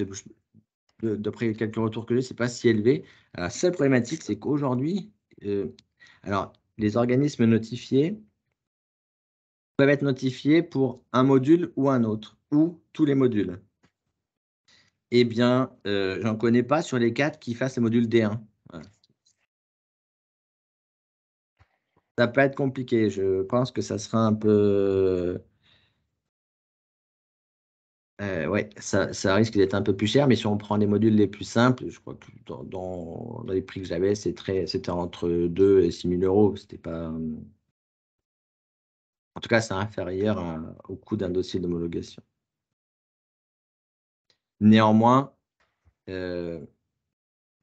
d'après quelques retours que j'ai, ce n'est pas si élevé. La seule problématique, c'est qu'aujourd'hui, alors, les organismes notifiés peuvent être notifiés pour un module ou un autre, ou tous les modules. Eh bien, j'en connais pas sur les 4 qui fassent le module D1. Voilà. Ça peut être compliqué. Je pense que ça sera un peu... ouais, ça risque d'être un peu plus cher, mais si on prend les modules les plus simples, je crois que dans les prix que j'avais, c'était entre 2 et 6 000 euros. C'était pas... En tout cas, c'est inférieur au coût d'un dossier d'homologation. Néanmoins, il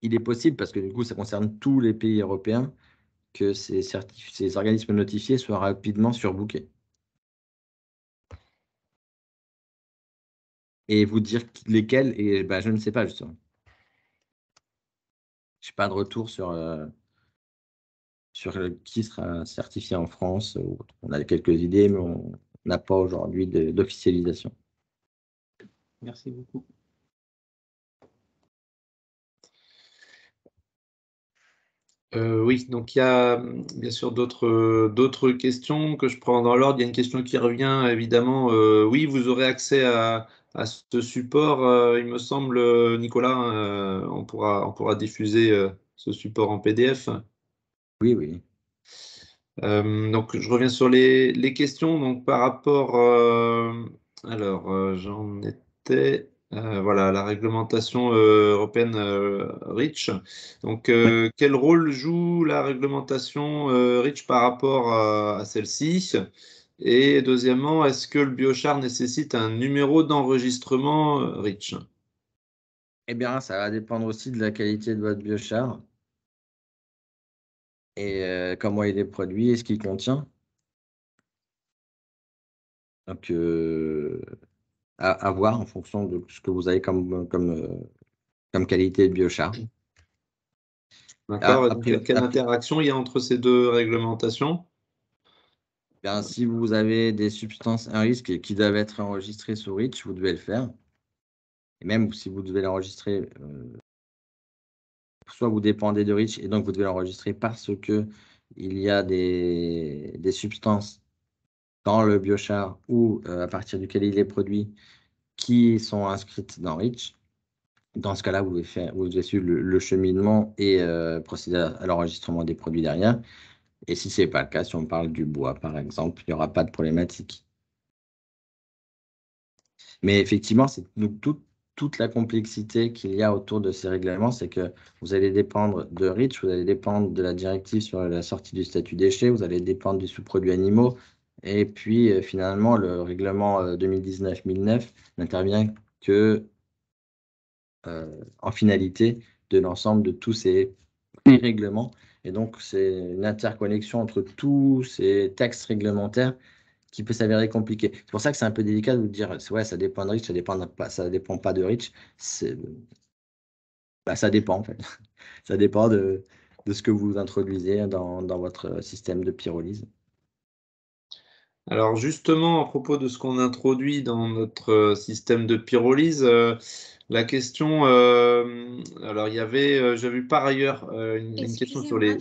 est possible, parce que du coup, ça concerne tous les pays européens, que ces organismes notifiés soient rapidement surbookés. Et vous dire lesquels, et ben, je ne sais pas justement. Je n'ai pas de retour sur qui sera certifié en France. On a quelques idées, mais on n'a pas aujourd'hui d'officialisation. Merci beaucoup. Oui, donc il y a bien sûr d'autres questions que je prends dans l'ordre. Il y a une question qui revient, évidemment. Oui, vous aurez accès à ce support, il me semble, Nicolas. On pourra diffuser ce support en PDF. Oui, oui. Donc, je reviens sur les questions. Donc, par rapport, j'en étais, voilà, la réglementation européenne REACH. Donc, quel rôle joue la réglementation REACH par rapport à celle-ci? Et deuxièmement, est-ce que le biochar nécessite un numéro d'enregistrement REACH? Eh bien, ça va dépendre aussi de la qualité de votre biochar et comment il est produit et ce qu'il contient. Donc, à voir en fonction de ce que vous avez comme qualité de biochar. D'accord. Quelle interaction il y a entre ces deux réglementations? Bien, si vous avez des substances à risque qui doivent être enregistrées sur REACH, vous devez le faire. Et même si vous devez l'enregistrer, soit vous dépendez de REACH et donc vous devez l'enregistrer parce que il y a des substances dans le biochar ou à partir duquel il est produit qui sont inscrites dans REACH. Dans ce cas-là, vous devez suivre le cheminement et procéder à l'enregistrement des produits derrière. Et si ce n'est pas le cas, si on parle du bois, par exemple, il n'y aura pas de problématique. Mais effectivement, c'est toute la complexité qu'il y a autour de ces règlements, c'est que vous allez dépendre de REACH, vous allez dépendre de la directive sur la sortie du statut déchet, vous allez dépendre du sous-produit animaux, et puis finalement, le règlement 2019-1009 n'intervient que en finalité de l'ensemble de tous ces règlements. Et donc, c'est une interconnexion entre tous ces textes réglementaires qui peut s'avérer compliqué. C'est pour ça que c'est un peu délicat de vous dire, ouais, ça dépend de REACH, ça dépend pas de REACH. Ça dépend, en fait. Ça dépend de ce que vous introduisez dans votre système de pyrolyse. Alors justement, à propos de ce qu'on introduit dans notre système de pyrolyse, la question, alors il y avait, j'ai vu par ailleurs une question sur les...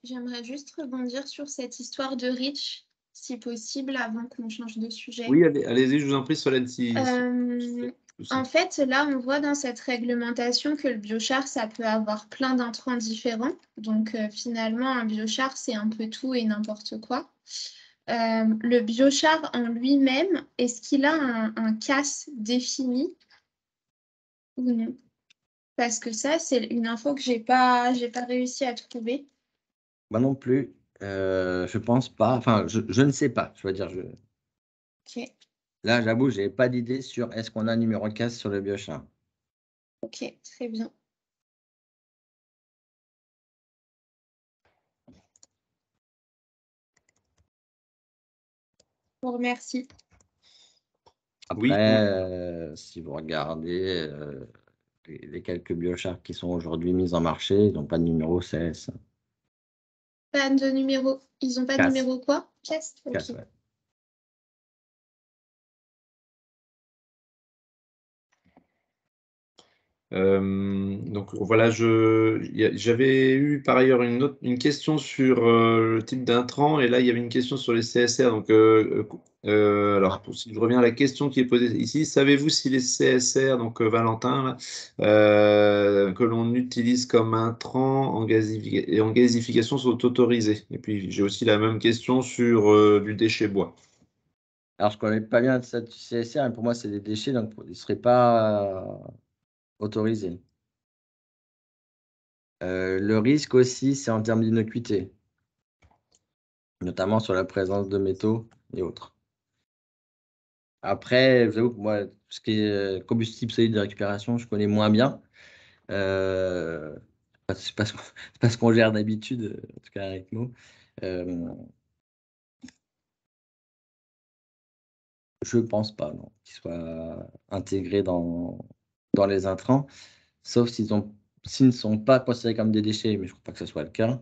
J'aimerais juste rebondir sur cette histoire de REACH, si possible, avant qu'on change de sujet. Oui, allez-y, je vous en prie, Solène. En fait, là, on voit dans cette réglementation que le biochar, ça peut avoir plein d'intrants différents. Donc, finalement, un biochar, c'est un peu tout et n'importe quoi. Le biochar en lui-même, est-ce qu'il a un CAS défini ou non? Parce que ça, c'est une info que j'ai pas réussi à trouver. Moi non plus, je pense pas. Enfin, je ne sais pas. Je veux dire, Ok. Là, j'avoue, je n'ai pas d'idée sur est-ce qu'on a un numéro de CAS sur le biochar. Ok, très bien. Je vous remercie. Après, si vous regardez les quelques biochars qui sont aujourd'hui mis en marché, ils n'ont pas de numéro CS. Pas de numéro. Ils n'ont pas de numéro quoi? CAS. CAS, Ok. ouais. Donc voilà, j'avais eu par ailleurs une question sur le type d'intrant, et là il y avait une question sur les CSR. Donc, alors si je reviens à la question qui est posée ici, savez-vous si les CSR, donc Valentin, là, que l'on utilise comme intrant en gazification sont autorisés? Et puis j'ai aussi la même question sur du déchet bois. Alors, je ne connais pas bien ça du CSR, mais pour moi, c'est des déchets, donc ils ne seraient pas autorisés. Le risque aussi, c'est en termes d'innocuité, notamment sur la présence de métaux et autres. Après, j'avoue que moi, ce qui est combustible solide de récupération, je connais moins bien. C'est pas ce qu'on gère d'habitude, en tout cas avec nous. Je ne pense pas qu'ils soient intégrés dans les intrants, sauf s'ils ne sont pas considérés comme des déchets, mais je ne crois pas que ce soit le cas.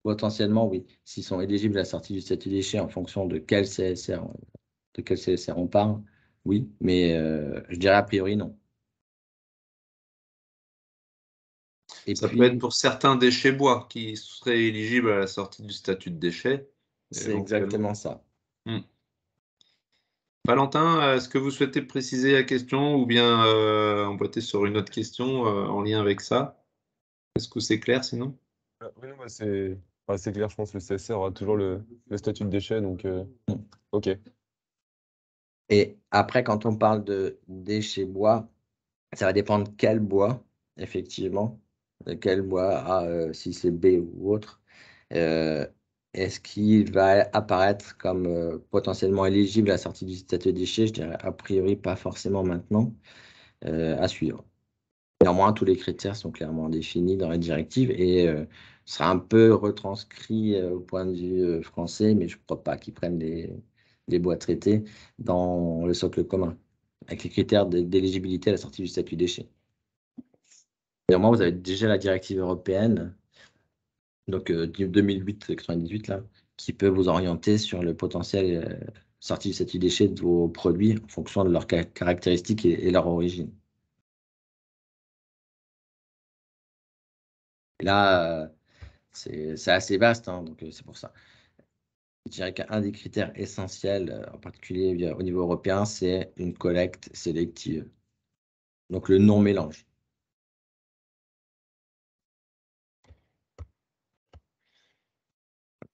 Potentiellement, oui. S'ils sont éligibles à la sortie du statut déchet en fonction de quel CSR on parle, oui, mais je dirais a priori non. Et ça puis, peut être pour certains déchets bois qui seraient éligibles à la sortie du statut de déchet. C'est exactement ça. Valentin, est-ce que vous souhaitez préciser la question ou bien emboîter sur une autre question en lien avec ça? Est-ce que c'est clair sinon? Oui, non, c'est clair, je pense que le CSR aura toujours le statut de déchet, donc ok. Et après, quand on parle de déchets bois, ça va dépendre quel bois, effectivement, quel bois, si c'est B ou autre. Est-ce qu'il va apparaître comme potentiellement éligible à la sortie du statut de déchet? Je dirais a priori pas forcément maintenant, à suivre. Néanmoins, tous les critères sont clairement définis dans la directive et sera un peu retranscrit au point de vue français, mais je ne crois pas qu'ils prennent les bois traités dans le socle commun, avec les critères d'éligibilité à la sortie du statut déchet. Néanmoins, vous avez déjà la directive européenne, donc 2008-98, là, qui peut vous orienter sur le potentiel sortie du statut déchet de vos produits en fonction de leurs caractéristiques et leur origine. Et là, c'est assez vaste, hein, donc c'est pour ça. Je dirais qu'un des critères essentiels, en particulier au niveau européen, c'est une collecte sélective. Donc le non-mélange.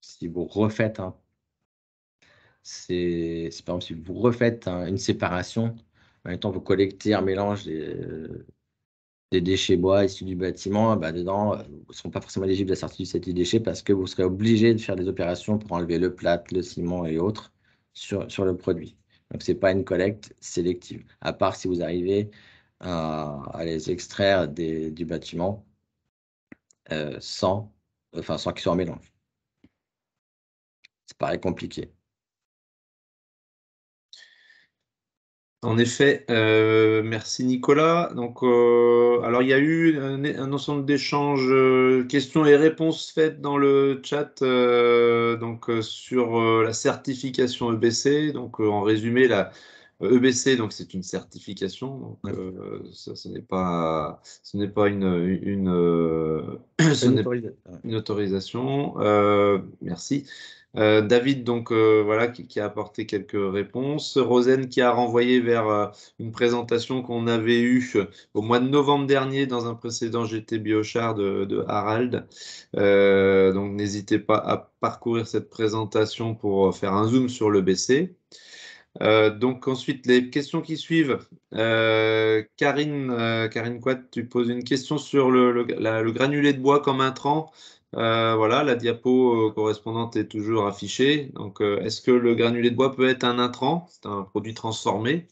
Si vous refaites par exemple, si vous refaites une séparation, en même temps vous collectez un mélange des déchets bois issus du bâtiment, dedans, vous ne serez pas forcément éligible à la sortie du statut déchets parce que vous serez obligé de faire des opérations pour enlever le plâtre, le ciment et autres sur le produit. Donc, ce n'est pas une collecte sélective, à part si vous arrivez à les extraire du bâtiment sans qu'ils soient en mélange. Ça paraît compliqué. En effet, merci Nicolas. Donc, alors il y a eu un ensemble d'échanges, questions et réponses faites dans le chat sur la certification EBC. Donc, en résumé, la EBC, donc c'est une certification. Donc, ce n'est pas une autorisation. Merci. David, donc voilà, qui a apporté quelques réponses. Rosen qui a renvoyé vers une présentation qu'on avait eue au mois de novembre dernier dans un précédent GT Biochar de Harald. Donc n'hésitez pas à parcourir cette présentation pour faire un zoom sur le BC. Donc ensuite, les questions qui suivent. Karine Quat, tu poses une question sur le granulé de bois comme intrant. Voilà, la diapo correspondante est toujours affichée. Donc, est-ce que le granulé de bois peut être un intrant? C'est un produit transformé.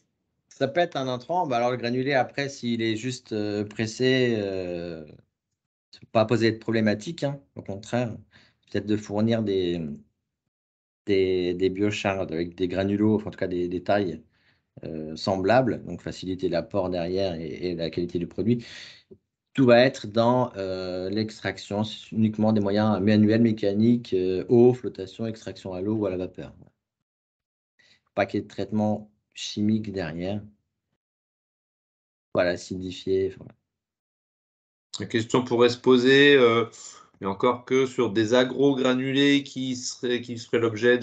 Ça peut être un intrant. Alors, le granulé, après, s'il est juste pressé, ça ne peut pas poser de problématique. Hein. Au contraire, peut-être de fournir des biochars avec des granulos, enfin, en tout cas des tailles semblables, donc faciliter l'apport derrière et la qualité du produit. Tout va être dans l'extraction, uniquement des moyens manuels, mécaniques, eau, flottation, extraction à l'eau ou à la vapeur. Pas qu'il y ait de traitement chimique derrière. Voilà, acidifié. Voilà. La question pourrait se poser, mais encore que sur des agro-granulés qui feraient l'objet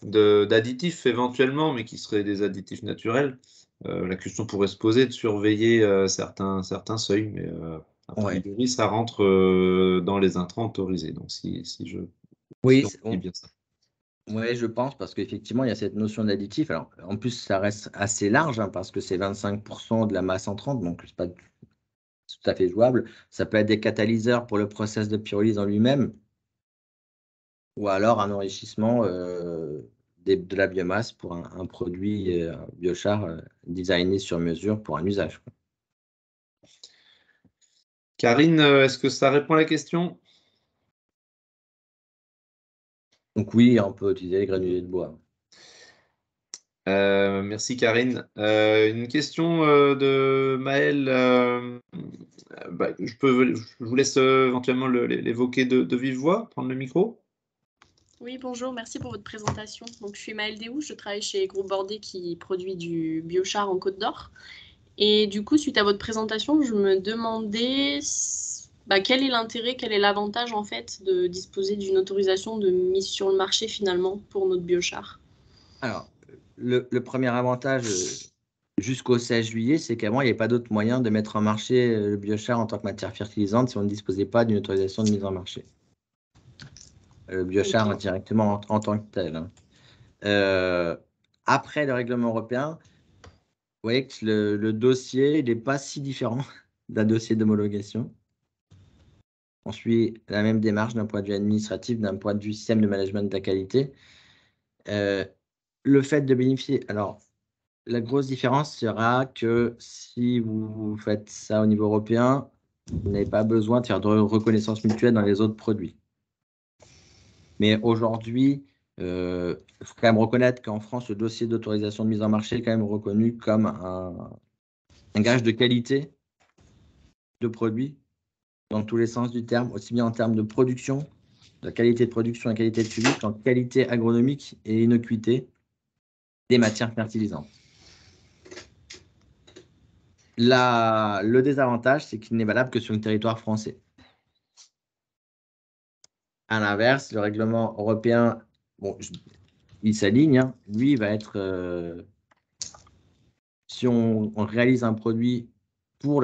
d'additifs éventuellement, mais qui seraient des additifs naturels. La question pourrait se poser de surveiller certains seuils, mais a priori, ça rentre dans les intrants autorisés. Donc, si on dit bien ça. Oui, je pense, parce qu'effectivement, il y a cette notion d'additif. Alors, en plus, ça reste assez large, hein, parce que c'est 25% de la masse entrante, donc c'est pas tout à fait jouable. Ça peut être des catalyseurs pour le process de pyrolyse en lui-même, ou alors un enrichissement de la biomasse pour un produit biochar designé sur mesure pour un usage. Quoi. Karine, est-ce que ça répond à la question? Donc oui, on peut utiliser les granulés de bois. Merci Karine. Une question de Maël. Je vous laisse éventuellement l'évoquer de vive voix, prendre le micro. Oui, bonjour, merci pour votre présentation. Donc, je suis Maëlle Déhou, je travaille chez Groupe Bordet qui produit du biochar en Côte d'Or. Et du coup, suite à votre présentation, je me demandais quel est l'intérêt, quel est l'avantage en fait de disposer d'une autorisation de mise sur le marché finalement pour notre biochar. Alors, le premier avantage jusqu'au 16 juillet, c'est qu'avant, il n'y avait pas d'autre moyen de mettre en marché le biochar en tant que matière fertilisante si on ne disposait pas d'une autorisation de mise en marché. Le biochar directement en tant que tel. Hein. Après le règlement européen, vous voyez que le dossier n'est pas si différent d'un dossier d'homologation. On suit la même démarche d'un point de vue administratif, d'un point de vue système de management de la qualité. Le fait de bénéficier, alors la grosse différence sera que si vous faites ça au niveau européen, vous n'avez pas besoin de faire de reconnaissance mutuelle dans les autres produits. Mais aujourd'hui, il faut quand même reconnaître qu'en France, le dossier d'autorisation de mise en marché est quand même reconnu comme un gage de qualité de produit dans tous les sens du terme, aussi bien en termes de production la qualité de production et qualité de suivi qu'en qualité agronomique et innocuité des matières fertilisantes. Le désavantage, c'est qu'il n'est valable que sur le territoire français. À l'inverse, le règlement européen, bon, il s'aligne, hein, lui, il va être, si on réalise un produit pour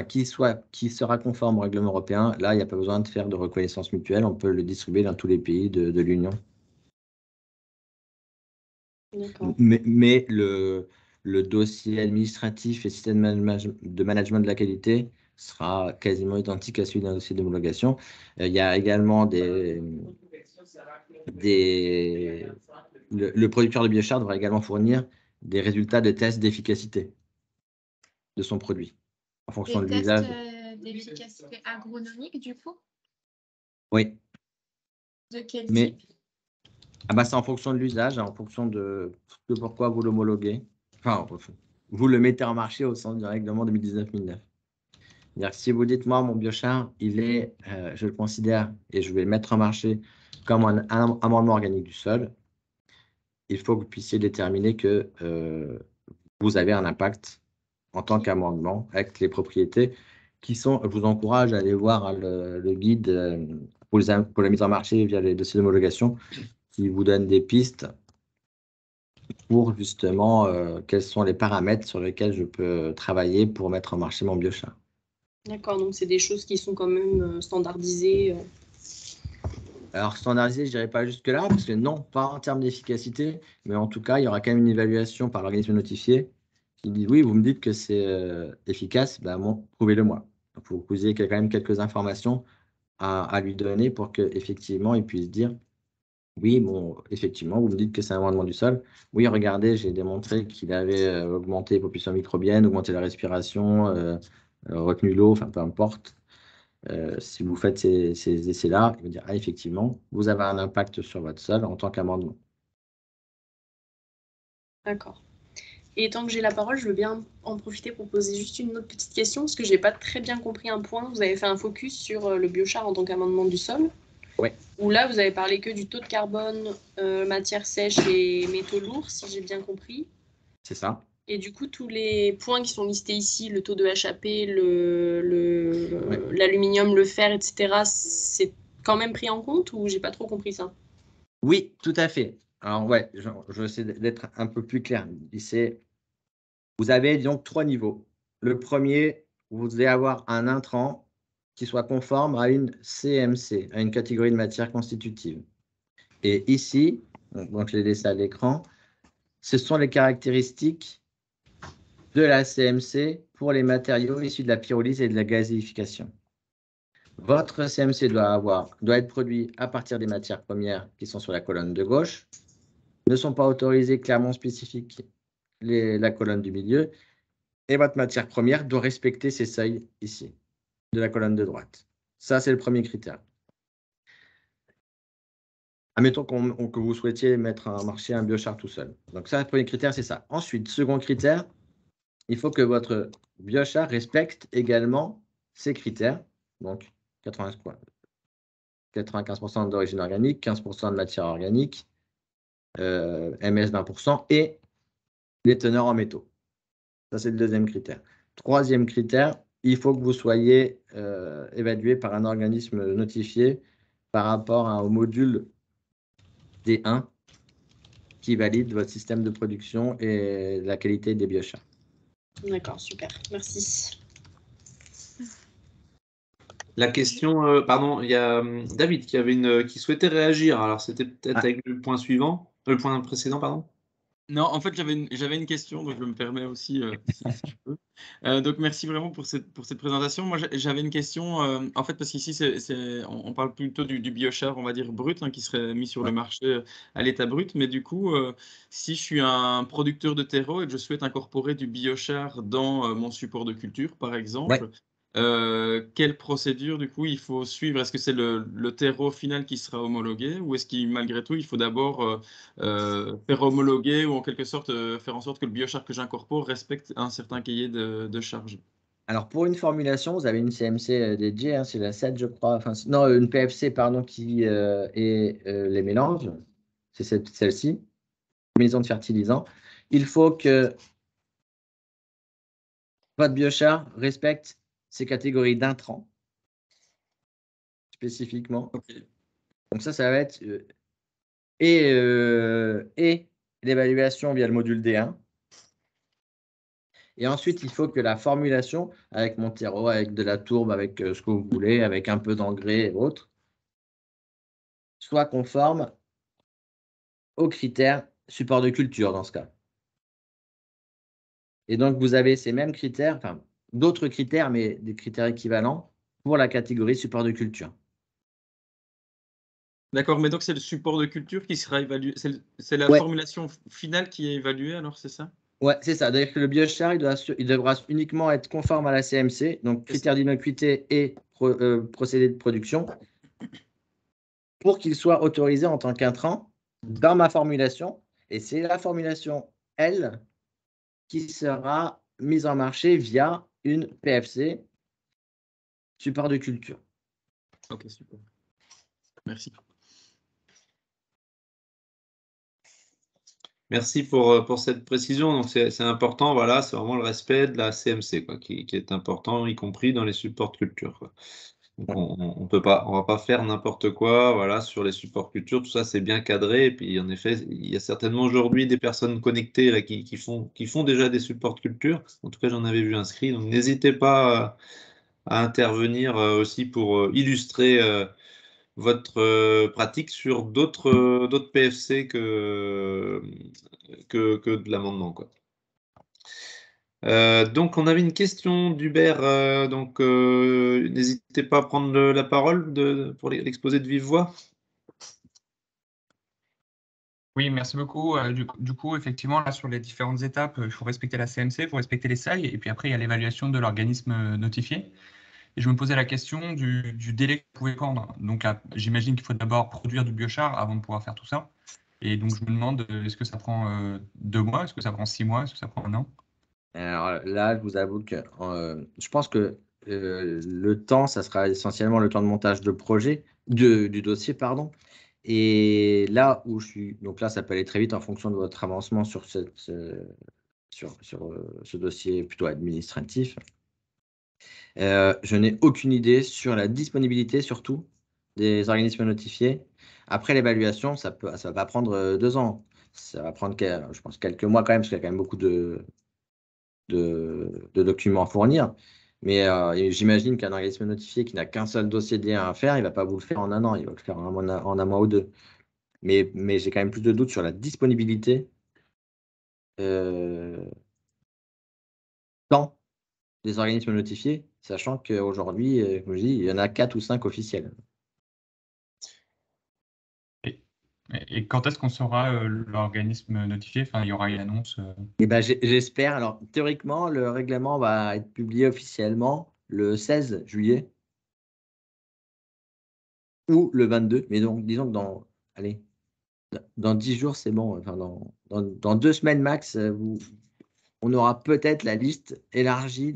qui sera conforme au règlement européen, là, il n'y a pas besoin de faire de reconnaissance mutuelle, on peut le distribuer dans tous les pays de l'Union. Mais le dossier administratif et système de management de la qualité sera quasiment identique à celui d'un dossier d'homologation. Il y a également le producteur de biochar devra également fournir des résultats de tests d'efficacité de son produit en fonction de l'usage. Des tests d'efficacité agronomique, du coup? Oui. De quel type? C'est en fonction de l'usage, en fonction de pourquoi vous l'homologuez. Enfin, vous le mettez en marché au sens du règlement 2019-1009. C'est-à-dire que si vous dites, moi, mon biochar, je le considère et je vais le mettre en marché comme un amendement organique du sol, il faut que vous puissiez déterminer que vous avez un impact en tant qu'amendement avec les propriétés qui sont, je vous encourage à aller voir le guide pour la mise en marché via les dossiers d'homologation qui vous donne des pistes pour justement quels sont les paramètres sur lesquels je peux travailler pour mettre en marché mon biochar. D'accord, donc c'est des choses qui sont quand même standardisées. Alors, standardisé, je dirais pas jusque-là, parce que non, pas en termes d'efficacité, mais en tout cas, il y aura quand même une évaluation par l'organisme notifié qui dit oui, vous me dites que c'est efficace, ben bon, prouvez-le-moi. Donc, vous ayez quand même quelques informations à lui donner pour qu'effectivement, il puisse dire oui, bon, effectivement, vous me dites que c'est un amendement du sol. Oui, regardez, j'ai démontré qu'il avait augmenté les populations microbiennes, augmenté la respiration, retenu l'eau, enfin peu importe. Si vous faites ces essais-là, il va dire, ah, effectivement, vous avez un impact sur votre sol en tant qu'amendement. D'accord. Et tant que j'ai la parole, je veux bien en profiter pour poser juste une autre petite question, parce que je n'ai pas très bien compris un point. Vous avez fait un focus sur le biochar en tant qu'amendement du sol. Oui. Où là, vous avez parlé que du taux de carbone, matière sèche et métaux lourds, si j'ai bien compris. C'est ça. Et du coup, tous les points qui sont listés ici, le taux de HAP, l'aluminium, le fer, etc., c'est quand même pris en compte ou j'ai pas trop compris ça? Oui, tout à fait. Alors, ouais, je vais essayer d'être un peu plus clair. Vous avez donc 3 niveaux. Le premier, vous devez avoir un intrant qui soit conforme à une CMC, à une catégorie de matière constitutive. Et ici, donc je l'ai laissé à l'écran, ce sont les caractéristiques de la CMC pour les matériaux issus de la pyrolyse et de la gazéification. Votre CMC doit être produit à partir des matières premières qui sont sur la colonne de gauche, ne sont pas autorisées clairement spécifiques la colonne du milieu, et votre matière première doit respecter ces seuils ici, de la colonne de droite. Ça, c'est le premier critère. Admettons que vous souhaitiez mettre en marché un biochar tout seul. Donc ça, le premier critère, c'est ça. Ensuite, second critère, il faut que votre biochar respecte également ces critères. Donc, 95% d'origine organique, 15% de matière organique, MS 20% et les teneurs en métaux. Ça, c'est le deuxième critère. Troisième critère, il faut que vous soyez évalué par un organisme notifié par rapport au module D1 qui valide votre système de production et la qualité des biochars. D'accord, super, merci. La question, pardon, il y a David qui souhaitait réagir. Alors, c'était peut-être avec le point suivant, le point précédent, pardon. Non, en fait, j'avais une question, donc je me permets aussi, si je peux. Donc, merci vraiment pour cette présentation. Moi, j'avais une question, en fait, parce qu'ici, on parle plutôt du biochar, on va dire, brut, hein, qui serait mis sur le marché à l'état brut. Mais du coup, si je suis un producteur de terreau et que je souhaite incorporer du biochar dans mon support de culture, par exemple, quelle procédure, du coup, il faut suivre? Est-ce que c'est le terreau final qui sera homologué ou est-ce qu'il, malgré tout, il faut d'abord faire homologuer ou en quelque sorte faire en sorte que le biochar que j'incorpore respecte un certain cahier de charges? Alors, pour une formulation, vous avez une CMC dédiée, hein, c'est la 7, je crois. Enfin, non, une PFC, pardon, qui est les mélanges. C'est celle-ci, maison de fertilisants. Il faut que votre biochar respecte ces catégories d'intrants, spécifiquement. Ok. Donc ça va être et l'évaluation via le module D1. Et ensuite, il faut que la formulation, avec mon terreau, avec de la tourbe, avec ce que vous voulez, avec un peu d'engrais et autres, soit conforme aux critères support de culture dans ce cas. Et donc, vous avez ces mêmes critères, enfin, d'autres critères, mais des critères équivalents pour la catégorie support de culture. D'accord, mais donc c'est le support de culture qui sera évalué. C'est la Ouais. formulation finale qui est évaluée, alors c'est ça? Ouais, c'est ça. C'est-à-dire que le biochar, il devra uniquement être conforme à la CMC, donc critères d'innocuité et procédé de production, pour qu'il soit autorisé en tant qu'intrant dans ma formulation. Et c'est la formulation L qui sera mise en marché via une PFC, support de culture. Ok, super. Merci. Merci pour cette précision. Donc, c'est important, voilà, c'est vraiment le respect de la CMC quoi, qui est important, y compris dans les supports culture. Quoi. Donc, on va pas faire n'importe quoi, voilà, sur les supports culture, tout ça, c'est bien cadré. Et puis, en effet, il y a certainement aujourd'hui des personnes connectées là, qui font déjà des supports culture. En tout cas, j'en avais vu inscrit. Donc, n'hésitez pas à intervenir aussi pour illustrer votre pratique sur d'autres PFC que de l'amendement, quoi. Donc, on avait une question d'Hubert. Donc, n'hésitez pas à prendre la parole pour l'exposer de vive voix. Oui, merci beaucoup. Du coup, effectivement, là, sur les différentes étapes, il faut respecter la CMC, il faut respecter les seuils, et puis après, il y a l'évaluation de l'organisme notifié. Et je me posais la question du délai que vous pouvez prendre. Donc, j'imagine qu'il faut d'abord produire du biochar avant de pouvoir faire tout ça. Et donc, je me demande, est-ce que ça prend 2 mois? Est-ce que ça prend 6 mois? Est-ce que ça prend 1 an? Alors là, je vous avoue que je pense que le temps, ça sera essentiellement le temps de montage de projet, du dossier, pardon. Et là où je suis, donc là, ça peut aller très vite en fonction de votre avancement sur ce dossier plutôt administratif. Je n'ai aucune idée sur la disponibilité, surtout, des organismes notifiés. Après l'évaluation, ça va pas prendre 2 ans. Ça va prendre, je pense, quelques mois quand même, parce qu'il y a quand même beaucoup de documents à fournir. Mais j'imagine qu'un organisme notifié qui n'a qu'un seul dossier D1 à faire, il ne va pas vous le faire en 1 an, il va le faire en un mois ou 2. Mais j'ai quand même plus de doutes sur la disponibilité temps des organismes notifiés, sachant qu'aujourd'hui, comme je dis, il y en a 4 ou 5 officiels. Et quand est-ce qu'on saura l'organisme notifié? Enfin, il y aura une annonce. Eh ben, j'espère. Alors, théoriquement, le règlement va être publié officiellement le 16 juillet ou le 22. Mais donc, disons que dans 10 jours, c'est bon. Enfin, dans 2 semaines max, on aura peut-être la liste élargie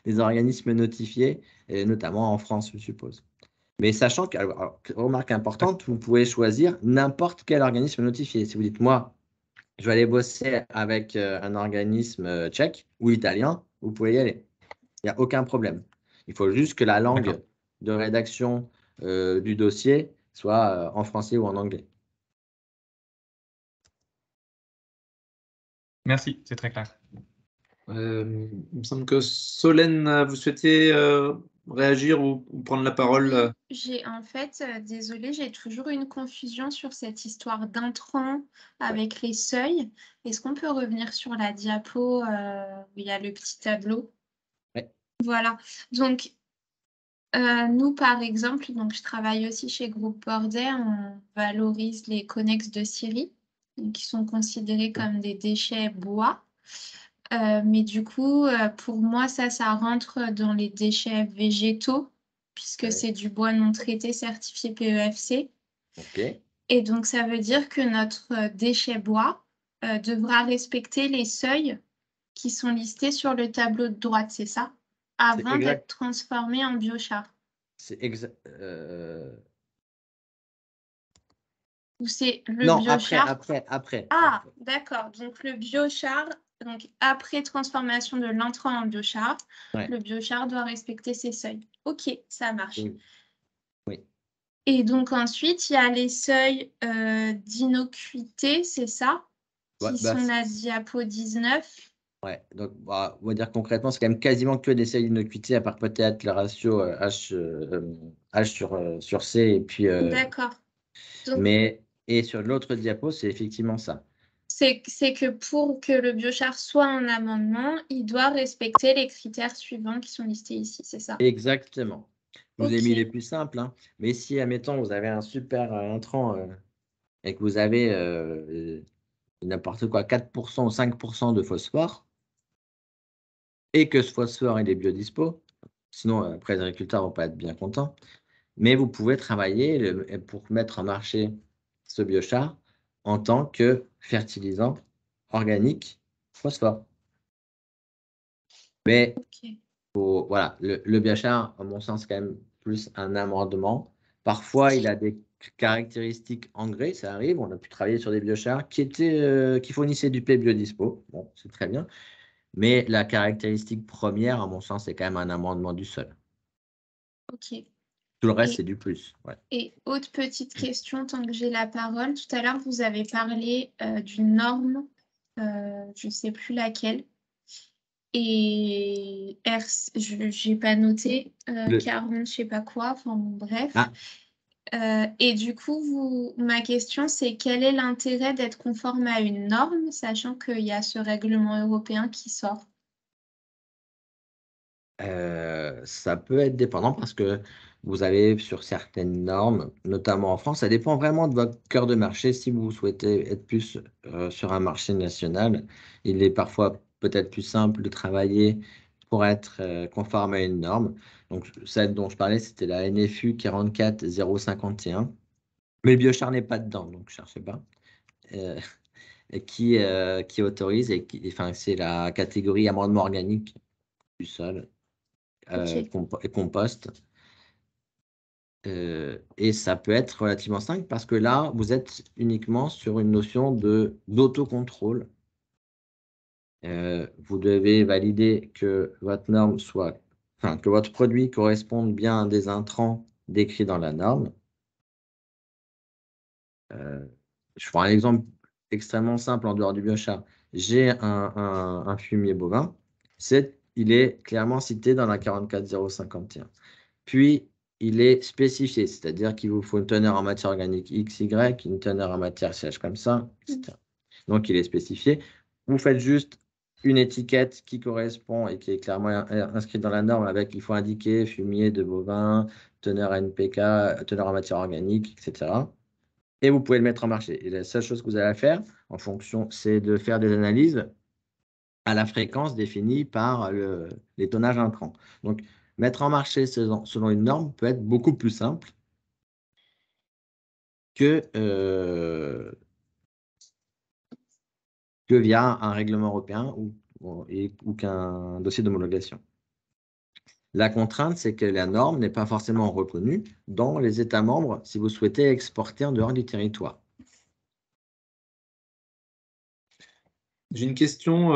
des organismes notifiés, et notamment en France, je suppose. Mais sachant que, alors, remarque importante, vous pouvez choisir n'importe quel organisme notifié. Si vous dites, moi, je vais aller bosser avec un organisme tchèque ou italien, vous pouvez y aller. Il n'y a aucun problème. Il faut juste que la langue de rédaction du dossier soit en français ou en anglais. Merci, c'est très clair. Il me semble que Solène, vous souhaitez réagir ou prendre la parole? J'ai en fait, désolée, j'ai toujours une confusion sur cette histoire d'intrant avec les seuils. Est-ce qu'on peut revenir sur la diapo où il y a le petit tableau? Ouais. Voilà. Donc, nous, par exemple, donc je travaille aussi chez Groupe Bordet, on valorise les connexes de scierie, qui sont considérés comme des déchets bois. Mais du coup, pour moi, ça rentre dans les déchets végétaux, puisque c'est du bois non traité certifié PEFC. Okay. Et donc, ça veut dire que notre déchet bois devra respecter les seuils qui sont listés sur le tableau de droite, c'est ça? avant d'être transformé en biochar? C'est exact. Ou c'est le Non, biochar? après. Ah, d'accord. Donc, le biochar, donc après transformation de l'intrant en biochar, le biochar doit respecter ces seuils. OK, ça marche. Oui. Et donc, ensuite, il y a les seuils d'innocuité, c'est ça? Qui sont la diapo 19. Ouais, donc on va dire concrètement, c'est quand même quasiment que des seuils d'innocuité, à part peut-être le ratio H sur C. Et puis, d'accord. Donc, et sur l'autre diapo, c'est effectivement ça. C'est que pour que le biochar soit en amendement, il doit respecter les critères suivants qui sont listés ici, c'est ça? Exactement. Je vous ai mis les plus simples, hein. Mais si, admettons, vous avez un super intrant et que vous avez n'importe quoi, 4% ou 5% de phosphore, et que ce phosphore il est biodispo, sinon après les agriculteurs ne vont pas être bien contents, mais vous pouvez travailler pour mettre en marché ce biochar en tant que fertilisant organique phosphore. Mais voilà, le biochar, à mon sens, c'est quand même plus un amendement. Parfois, il a des caractéristiques engrais, ça arrive. On a pu travailler sur des biochars qui fournissaient du P biodispo. Bon, c'est très bien. Mais la caractéristique première, à mon sens, c'est quand même un amendement du sol. OK. Tout le reste, c'est du plus. Ouais. Et autre petite question, tant que j'ai la parole. Tout à l'heure, vous avez parlé d'une norme, je ne sais plus laquelle. Et je n'ai pas noté, 40, je ne sais pas quoi, enfin bref. Et du coup, ma question, c'est quel est l'intérêt d'être conforme à une norme, sachant qu'il y a ce règlement européen qui sort? Ça peut être dépendant parce que vous avez sur certaines normes, notamment en France, ça dépend vraiment de votre cœur de marché. Si vous souhaitez être plus sur un marché national, il est parfois peut-être plus simple de travailler pour être conforme à une norme. Donc, celle dont je parlais, c'était la NFU 44051. Mais le biochar n'est pas dedans, donc je ne cherchez pas. Et qui autorise, enfin, c'est la catégorie amendement organique du sol. Et compost. Et ça peut être relativement simple parce que là, vous êtes uniquement sur une notion d'autocontrôle. Vous devez valider que votre norme que votre produit corresponde bien à des intrants décrits dans la norme. Je prends un exemple extrêmement simple en dehors du biochar. J'ai un fumier bovin, il est clairement cité dans la 44051. Puis, il est spécifié, c'est-à-dire qu'il vous faut une teneur en matière organique XY, une teneur en matière sèche comme ça, etc. Donc, il est spécifié. Vous faites juste une étiquette qui correspond et qui est clairement inscrite dans la norme avec, il faut indiquer fumier de bovin, teneur NPK, teneur en matière organique, etc. Et vous pouvez le mettre en marché. Et la seule chose que vous avez à faire, en fonction, c'est de faire des analyses à la fréquence définie par les tonnages intrants. Donc, mettre en marché selon une norme peut être beaucoup plus simple que via un règlement européen ou qu'un dossier d'homologation. La contrainte, c'est que la norme n'est pas forcément reconnue dans les États membres si vous souhaitez exporter en dehors du territoire. J'ai une question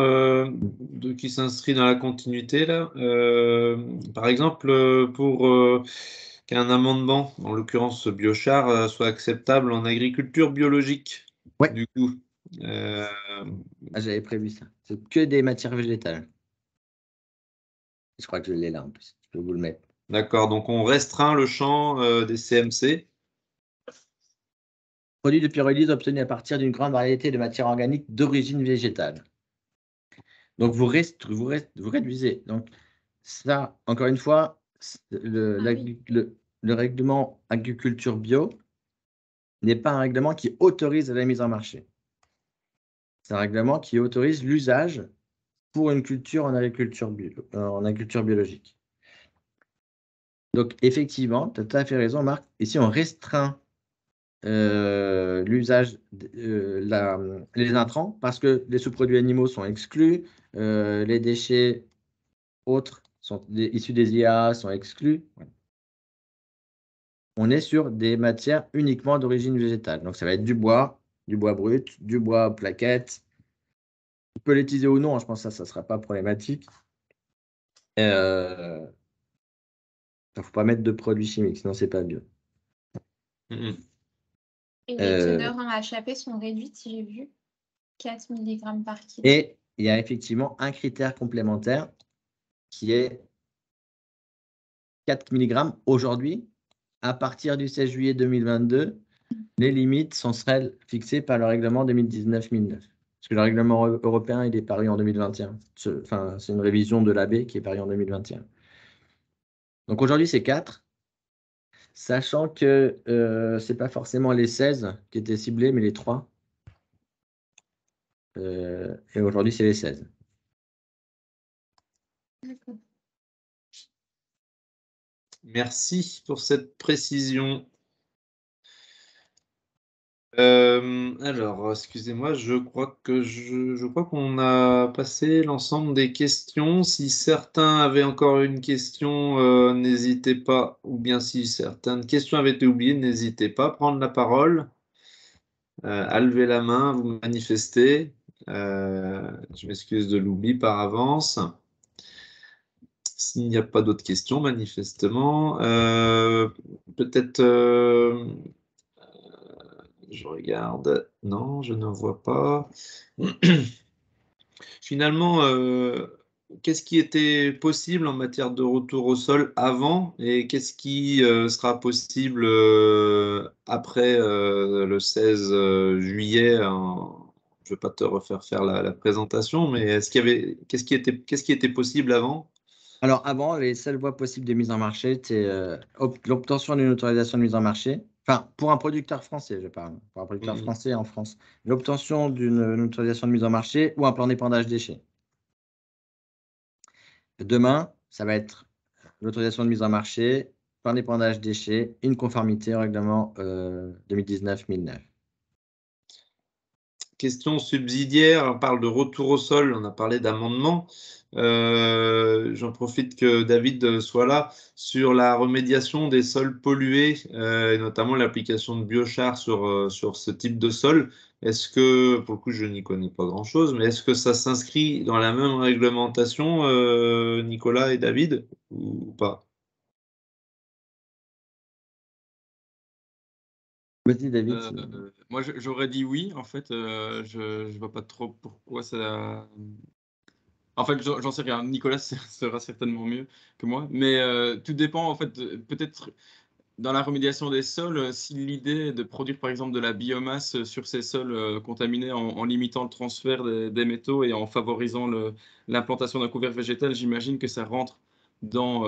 qui s'inscrit dans la continuité là. Par exemple, pour qu'un amendement, en l'occurrence biochar, soit acceptable en agriculture biologique. Ouais. Du coup. J'avais prévu ça. C'est que des matières végétales. Je crois que je l'ai là en plus. Je peux vous le mettre. D'accord. Donc on restreint le champ des CMC. Produits de pyrolyse obtenus à partir d'une grande variété de matières organiques d'origine végétale. Donc, vous réduisez. Donc, ça, encore une fois, le règlement agriculture bio n'est pas un règlement qui autorise la mise en marché. C'est un règlement qui autorise l'usage pour une culture en agriculture biologique. Donc, effectivement, tu as tout à fait raison, Marc. Ici, on restreint l'usage, les intrants, parce que les sous-produits animaux sont exclus, les déchets autres sont issus des IA sont exclus. On est sur des matières uniquement d'origine végétale. Donc, ça va être du bois brut, du bois plaquette. Pelletisé ou non, je pense que ça ne sera pas problématique. Il ne faut pas mettre de produits chimiques, sinon ce n'est pas bio. Et les teneurs en HAP sont réduites, si j'ai vu, 4 mg par kilo. Et il y a effectivement un critère complémentaire qui est 4 mg aujourd'hui. À partir du 16 juillet 2022, les limites sont celles fixées par le règlement 2019-1009. Parce que le règlement européen, il est paru en 2021. Enfin, c'est une révision de l'AB qui est parue en 2021. Donc aujourd'hui, c'est 4. Sachant que ce n'est pas forcément les 16 qui étaient ciblés, mais les 3. Et aujourd'hui, c'est les 16. D'accord. Merci pour cette précision. Alors, excusez-moi, je crois qu'on a passé l'ensemble des questions. Si certains avaient encore une question, n'hésitez pas, ou bien si certaines questions avaient été oubliées, n'hésitez pas à prendre la parole, à lever la main, vous manifester. Je m'excuse de l'oubli par avance. S'il n'y a pas d'autres questions, manifestement, peut-être, je regarde, non, je ne vois pas. Finalement, qu'est-ce qui était possible en matière de retour au sol avant et qu'est-ce qui sera possible après le 16 juillet je ne vais pas te refaire faire la présentation, mais qu'est-ce qui était possible avant? Alors, avant, les seules voies possibles de mise en marché étaient l'obtention d'une autorisation de mise en marché. Enfin, pour un producteur français, je parle. Pour un producteur français en France. L'obtention d'une autorisation de mise en marché ou un plan d'épandage déchets. Demain, ça va être l'autorisation de mise en marché, plan d'épandage déchets, une conformité au règlement 2019-1009. Question subsidiaire, on parle de retour au sol, on a parlé d'amendement. J'en profite que David soit là sur la remédiation des sols pollués et notamment l'application de biochar sur ce type de sol. Est-ce que, pour le coup, je n'y connais pas grand-chose, mais est-ce que ça s'inscrit dans la même réglementation, Nicolas et David, ou pas? Vas-y, David. Moi, j'aurais dit oui. En fait, je ne vois pas trop pourquoi ça. En fait, j'en sais rien. Nicolas sera certainement mieux que moi. Mais tout dépend, en fait, peut-être dans la remédiation des sols, si l'idée est de produire, par exemple, de la biomasse sur ces sols contaminés en limitant le transfert des métaux et en favorisant l'implantation d'un couvert végétal, j'imagine que ça rentre dans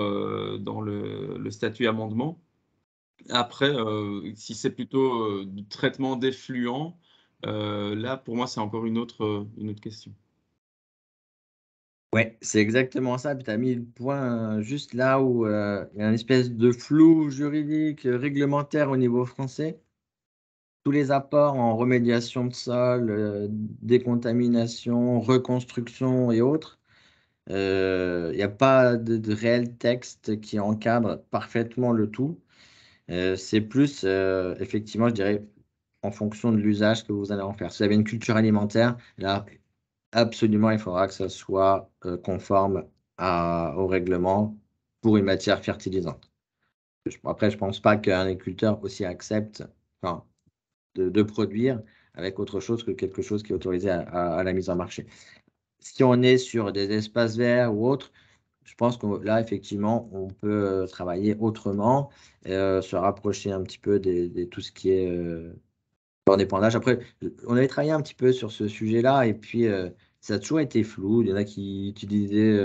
le statut amendement. Après, si c'est plutôt du traitement d'effluents, là, pour moi, c'est encore une autre question. Ouais, c'est exactement ça. Puis tu as mis le point juste là où il y a une espèce de flou juridique, réglementaire au niveau français. Tous les apports en remédiation de sol, décontamination, reconstruction et autres, il n'y a pas de réel texte qui encadre parfaitement le tout. C'est plus, effectivement, je dirais, en fonction de l'usage que vous allez en faire. Si vous avez une culture alimentaire, là, absolument, il faudra que ça soit conforme au règlement pour une matière fertilisante. Après, je ne pense pas qu'un agriculteur aussi accepte de produire avec autre chose que quelque chose qui est autorisé à la mise en marché. Si on est sur des espaces verts ou autres, je pense que là, effectivement, on peut travailler autrement, se rapprocher un petit peu de tout ce qui est indépendage. Après, on avait travaillé un petit peu sur ce sujet-là et puis ça a toujours été flou. Il y en a qui utilisaient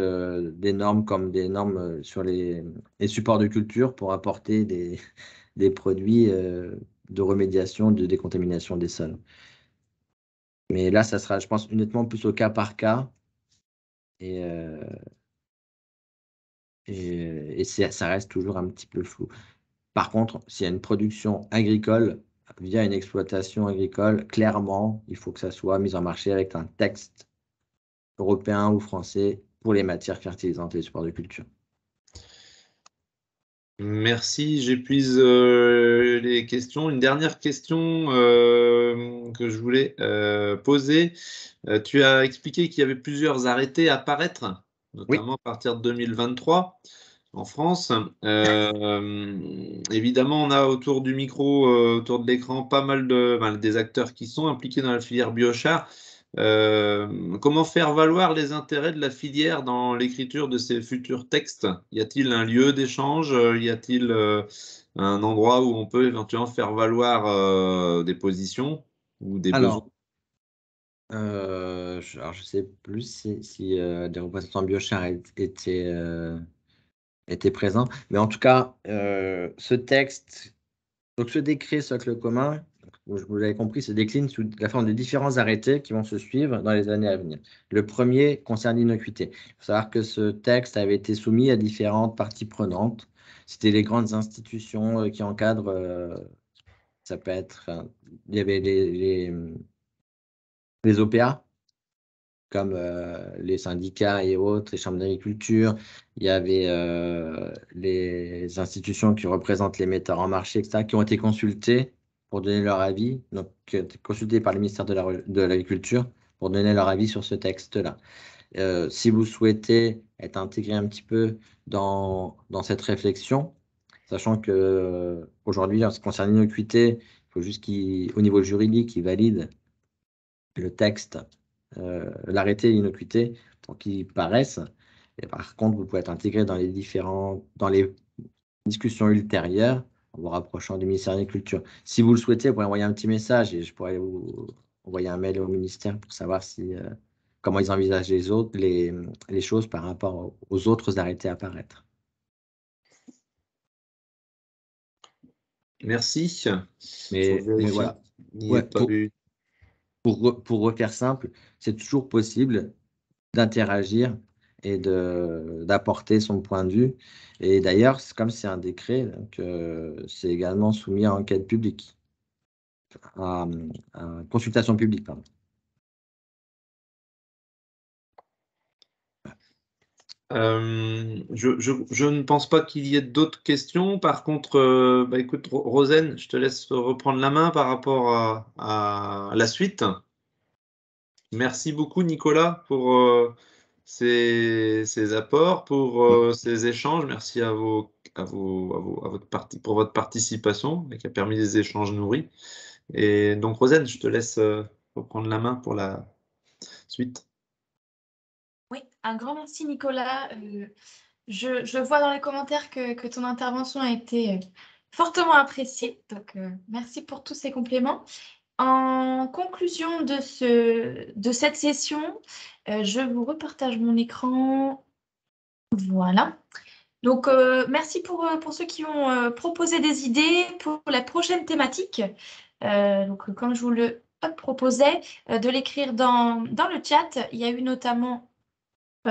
des normes comme des normes sur les supports de culture pour apporter des produits de remédiation, de décontamination des sols. Mais là, ça sera, je pense, honnêtement plus au cas par cas. Et ça reste toujours un petit peu flou. Par contre, s'il y a une production agricole via une exploitation agricole, clairement, il faut que ça soit mis en marché avec un texte européen ou français pour les matières fertilisantes et les supports de culture. Merci, j'épuise les questions. Une dernière question que je voulais poser. Tu as expliqué qu'il y avait plusieurs arrêtés à paraître, notamment à partir de 2023 en France. Évidemment, on a autour du micro, autour de l'écran, pas mal des acteurs qui sont impliqués dans la filière biochar. Comment faire valoir les intérêts de la filière dans l'écriture de ces futurs textes? Y a-t-il un lieu d'échange? Y a-t-il un endroit où on peut éventuellement faire valoir des positions ou des besoins? Je ne sais plus si des représentants biochar étaient présents, mais en tout cas, ce texte, donc ce décret socle commun, vous l'avez compris, se décline sous la forme de différents arrêtés qui vont se suivre dans les années à venir. Le premier concerne l'innocuité. Il faut savoir que ce texte avait été soumis à différentes parties prenantes. C'était les grandes institutions qui encadrent, ça peut être, il y avait les OPA, comme les syndicats et autres, les chambres d'agriculture. Il y avait les institutions qui représentent les metteurs en marché, etc., qui ont été consultées pour donner leur avis, donc consultées par le ministère de l'Agriculture pour donner leur avis sur ce texte-là. Si vous souhaitez être intégré un petit peu dans cette réflexion, sachant que aujourd'hui, en ce qui concerne l'innocuité, il faut juste qu'au niveau juridique, ils valident le texte, l'arrêté d'innocuité pour qu'il paraisse. Et par contre, vous pouvez être intégré dans les discussions ultérieures en vous rapprochant du ministère de l'Agriculture. Si vous le souhaitez, vous pouvez envoyer un petit message et je pourrais vous envoyer un mail au ministère pour savoir comment ils envisagent les choses par rapport aux autres arrêtés à paraître. Merci. Mais voilà. Pour refaire simple, c'est toujours possible d'interagir et d'apporter son point de vue. Et d'ailleurs, comme c'est un décret, donc, c'est également soumis à enquête publique, à consultation publique, pardon. Je ne pense pas qu'il y ait d'autres questions. Par contre, écoute, Rosen, je te laisse reprendre la main par rapport à la suite. Merci beaucoup, Nicolas, pour ces apports, pour ces échanges. Merci pour votre participation et qui a permis des échanges nourris. Et donc, Rosen, je te laisse reprendre la main pour la suite. Oui, un grand merci, Nicolas. Je vois dans les commentaires que ton intervention a été fortement appréciée. Donc, merci pour tous ces compléments. En conclusion de cette session, je vous repartage mon écran. Voilà. Donc, merci pour ceux qui ont proposé des idées pour la prochaine thématique. Donc, comme je vous le proposais, de l'écrire dans le chat. Il y a eu notamment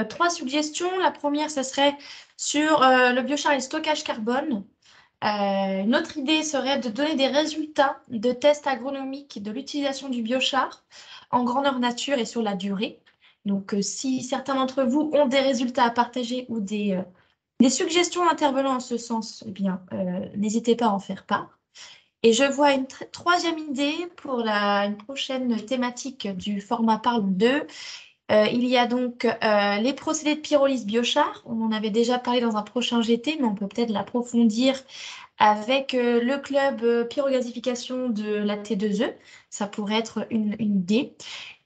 3 suggestions. La première, ce serait sur le biochar et le stockage carbone. Une autre idée serait de donner des résultats de tests agronomiques de l'utilisation du biochar en grandeur nature et sur la durée. Donc, si certains d'entre vous ont des résultats à partager ou des suggestions intervenant en ce sens, eh bien, n'hésitez pas à en faire part. Et je vois une troisième idée pour une prochaine thématique du format Parlons 2. Il y a donc les procédés de pyrolyse biochar. On en avait déjà parlé dans un prochain GT, mais on peut peut-être l'approfondir avec le club pyrogasification de la T2E. Ça pourrait être une idée.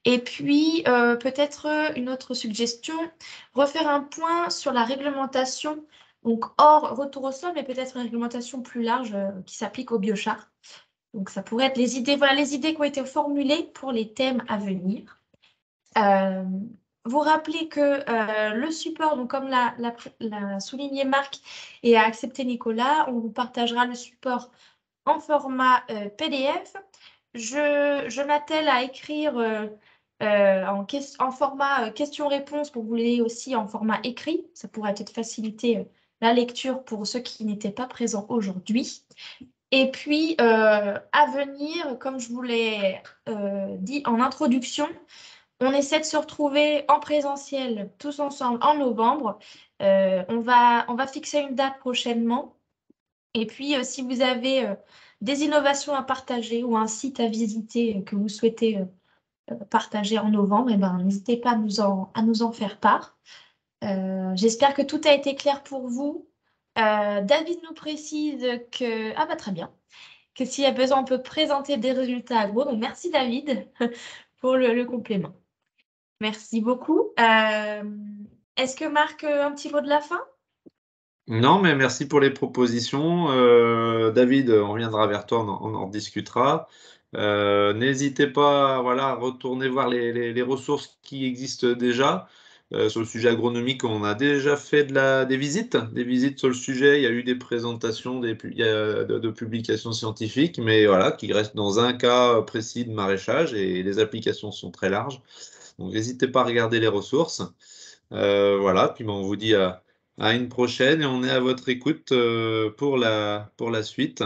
Et puis, peut-être une autre suggestion, refaire un point sur la réglementation, donc hors retour au sol, mais peut-être une réglementation plus large qui s'applique au biochar. Donc, ça pourrait être les idées qui ont été formulées pour les thèmes à venir. Vous rappelez que le support, donc comme l'a souligné Marc et a accepté Nicolas, on vous partagera le support en format PDF. Je m'attelle à écrire en format question-réponse pour vous l'ayez aussi en format écrit. Ça pourrait peut-être faciliter la lecture pour ceux qui n'étaient pas présents aujourd'hui. Et puis, à venir, comme je vous l'ai dit en introduction, on essaie de se retrouver en présentiel tous ensemble en novembre. On va fixer une date prochainement. Et puis, si vous avez des innovations à partager ou un site à visiter que vous souhaitez partager en novembre, n'hésitez pas à nous en faire part. J'espère que tout a été clair pour vous. David nous précise que... Ah bah très bien. Que s'il y a besoin, on peut présenter des résultats agro. Donc merci David pour le complément. Merci beaucoup. Est-ce que Marc, un petit mot de la fin? Non, mais merci pour les propositions. David, on reviendra vers toi, on en discutera. N'hésitez pas à retourner voir les ressources qui existent déjà. Sur le sujet agronomique, on a déjà fait des visites sur le sujet. Il y a eu des présentations de publications scientifiques, mais voilà, qui restent dans un cas précis de maraîchage et les applications sont très larges. Donc, n'hésitez pas à regarder les ressources. Voilà, puis on vous dit à une prochaine et on est à votre écoute pour la suite.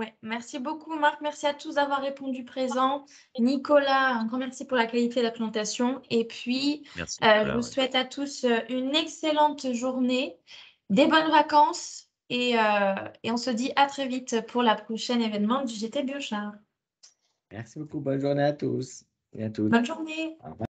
Ouais, merci beaucoup Marc, merci à tous d'avoir répondu présent. Nicolas, un grand merci pour la qualité de la présentation. Et puis, Merci, je vous souhaite à tous une excellente journée, des bonnes vacances et on se dit à très vite pour la prochaine événement du GT Biochar. Merci beaucoup. Bonne journée à tous et à toutes. Bonne journée. Au revoir.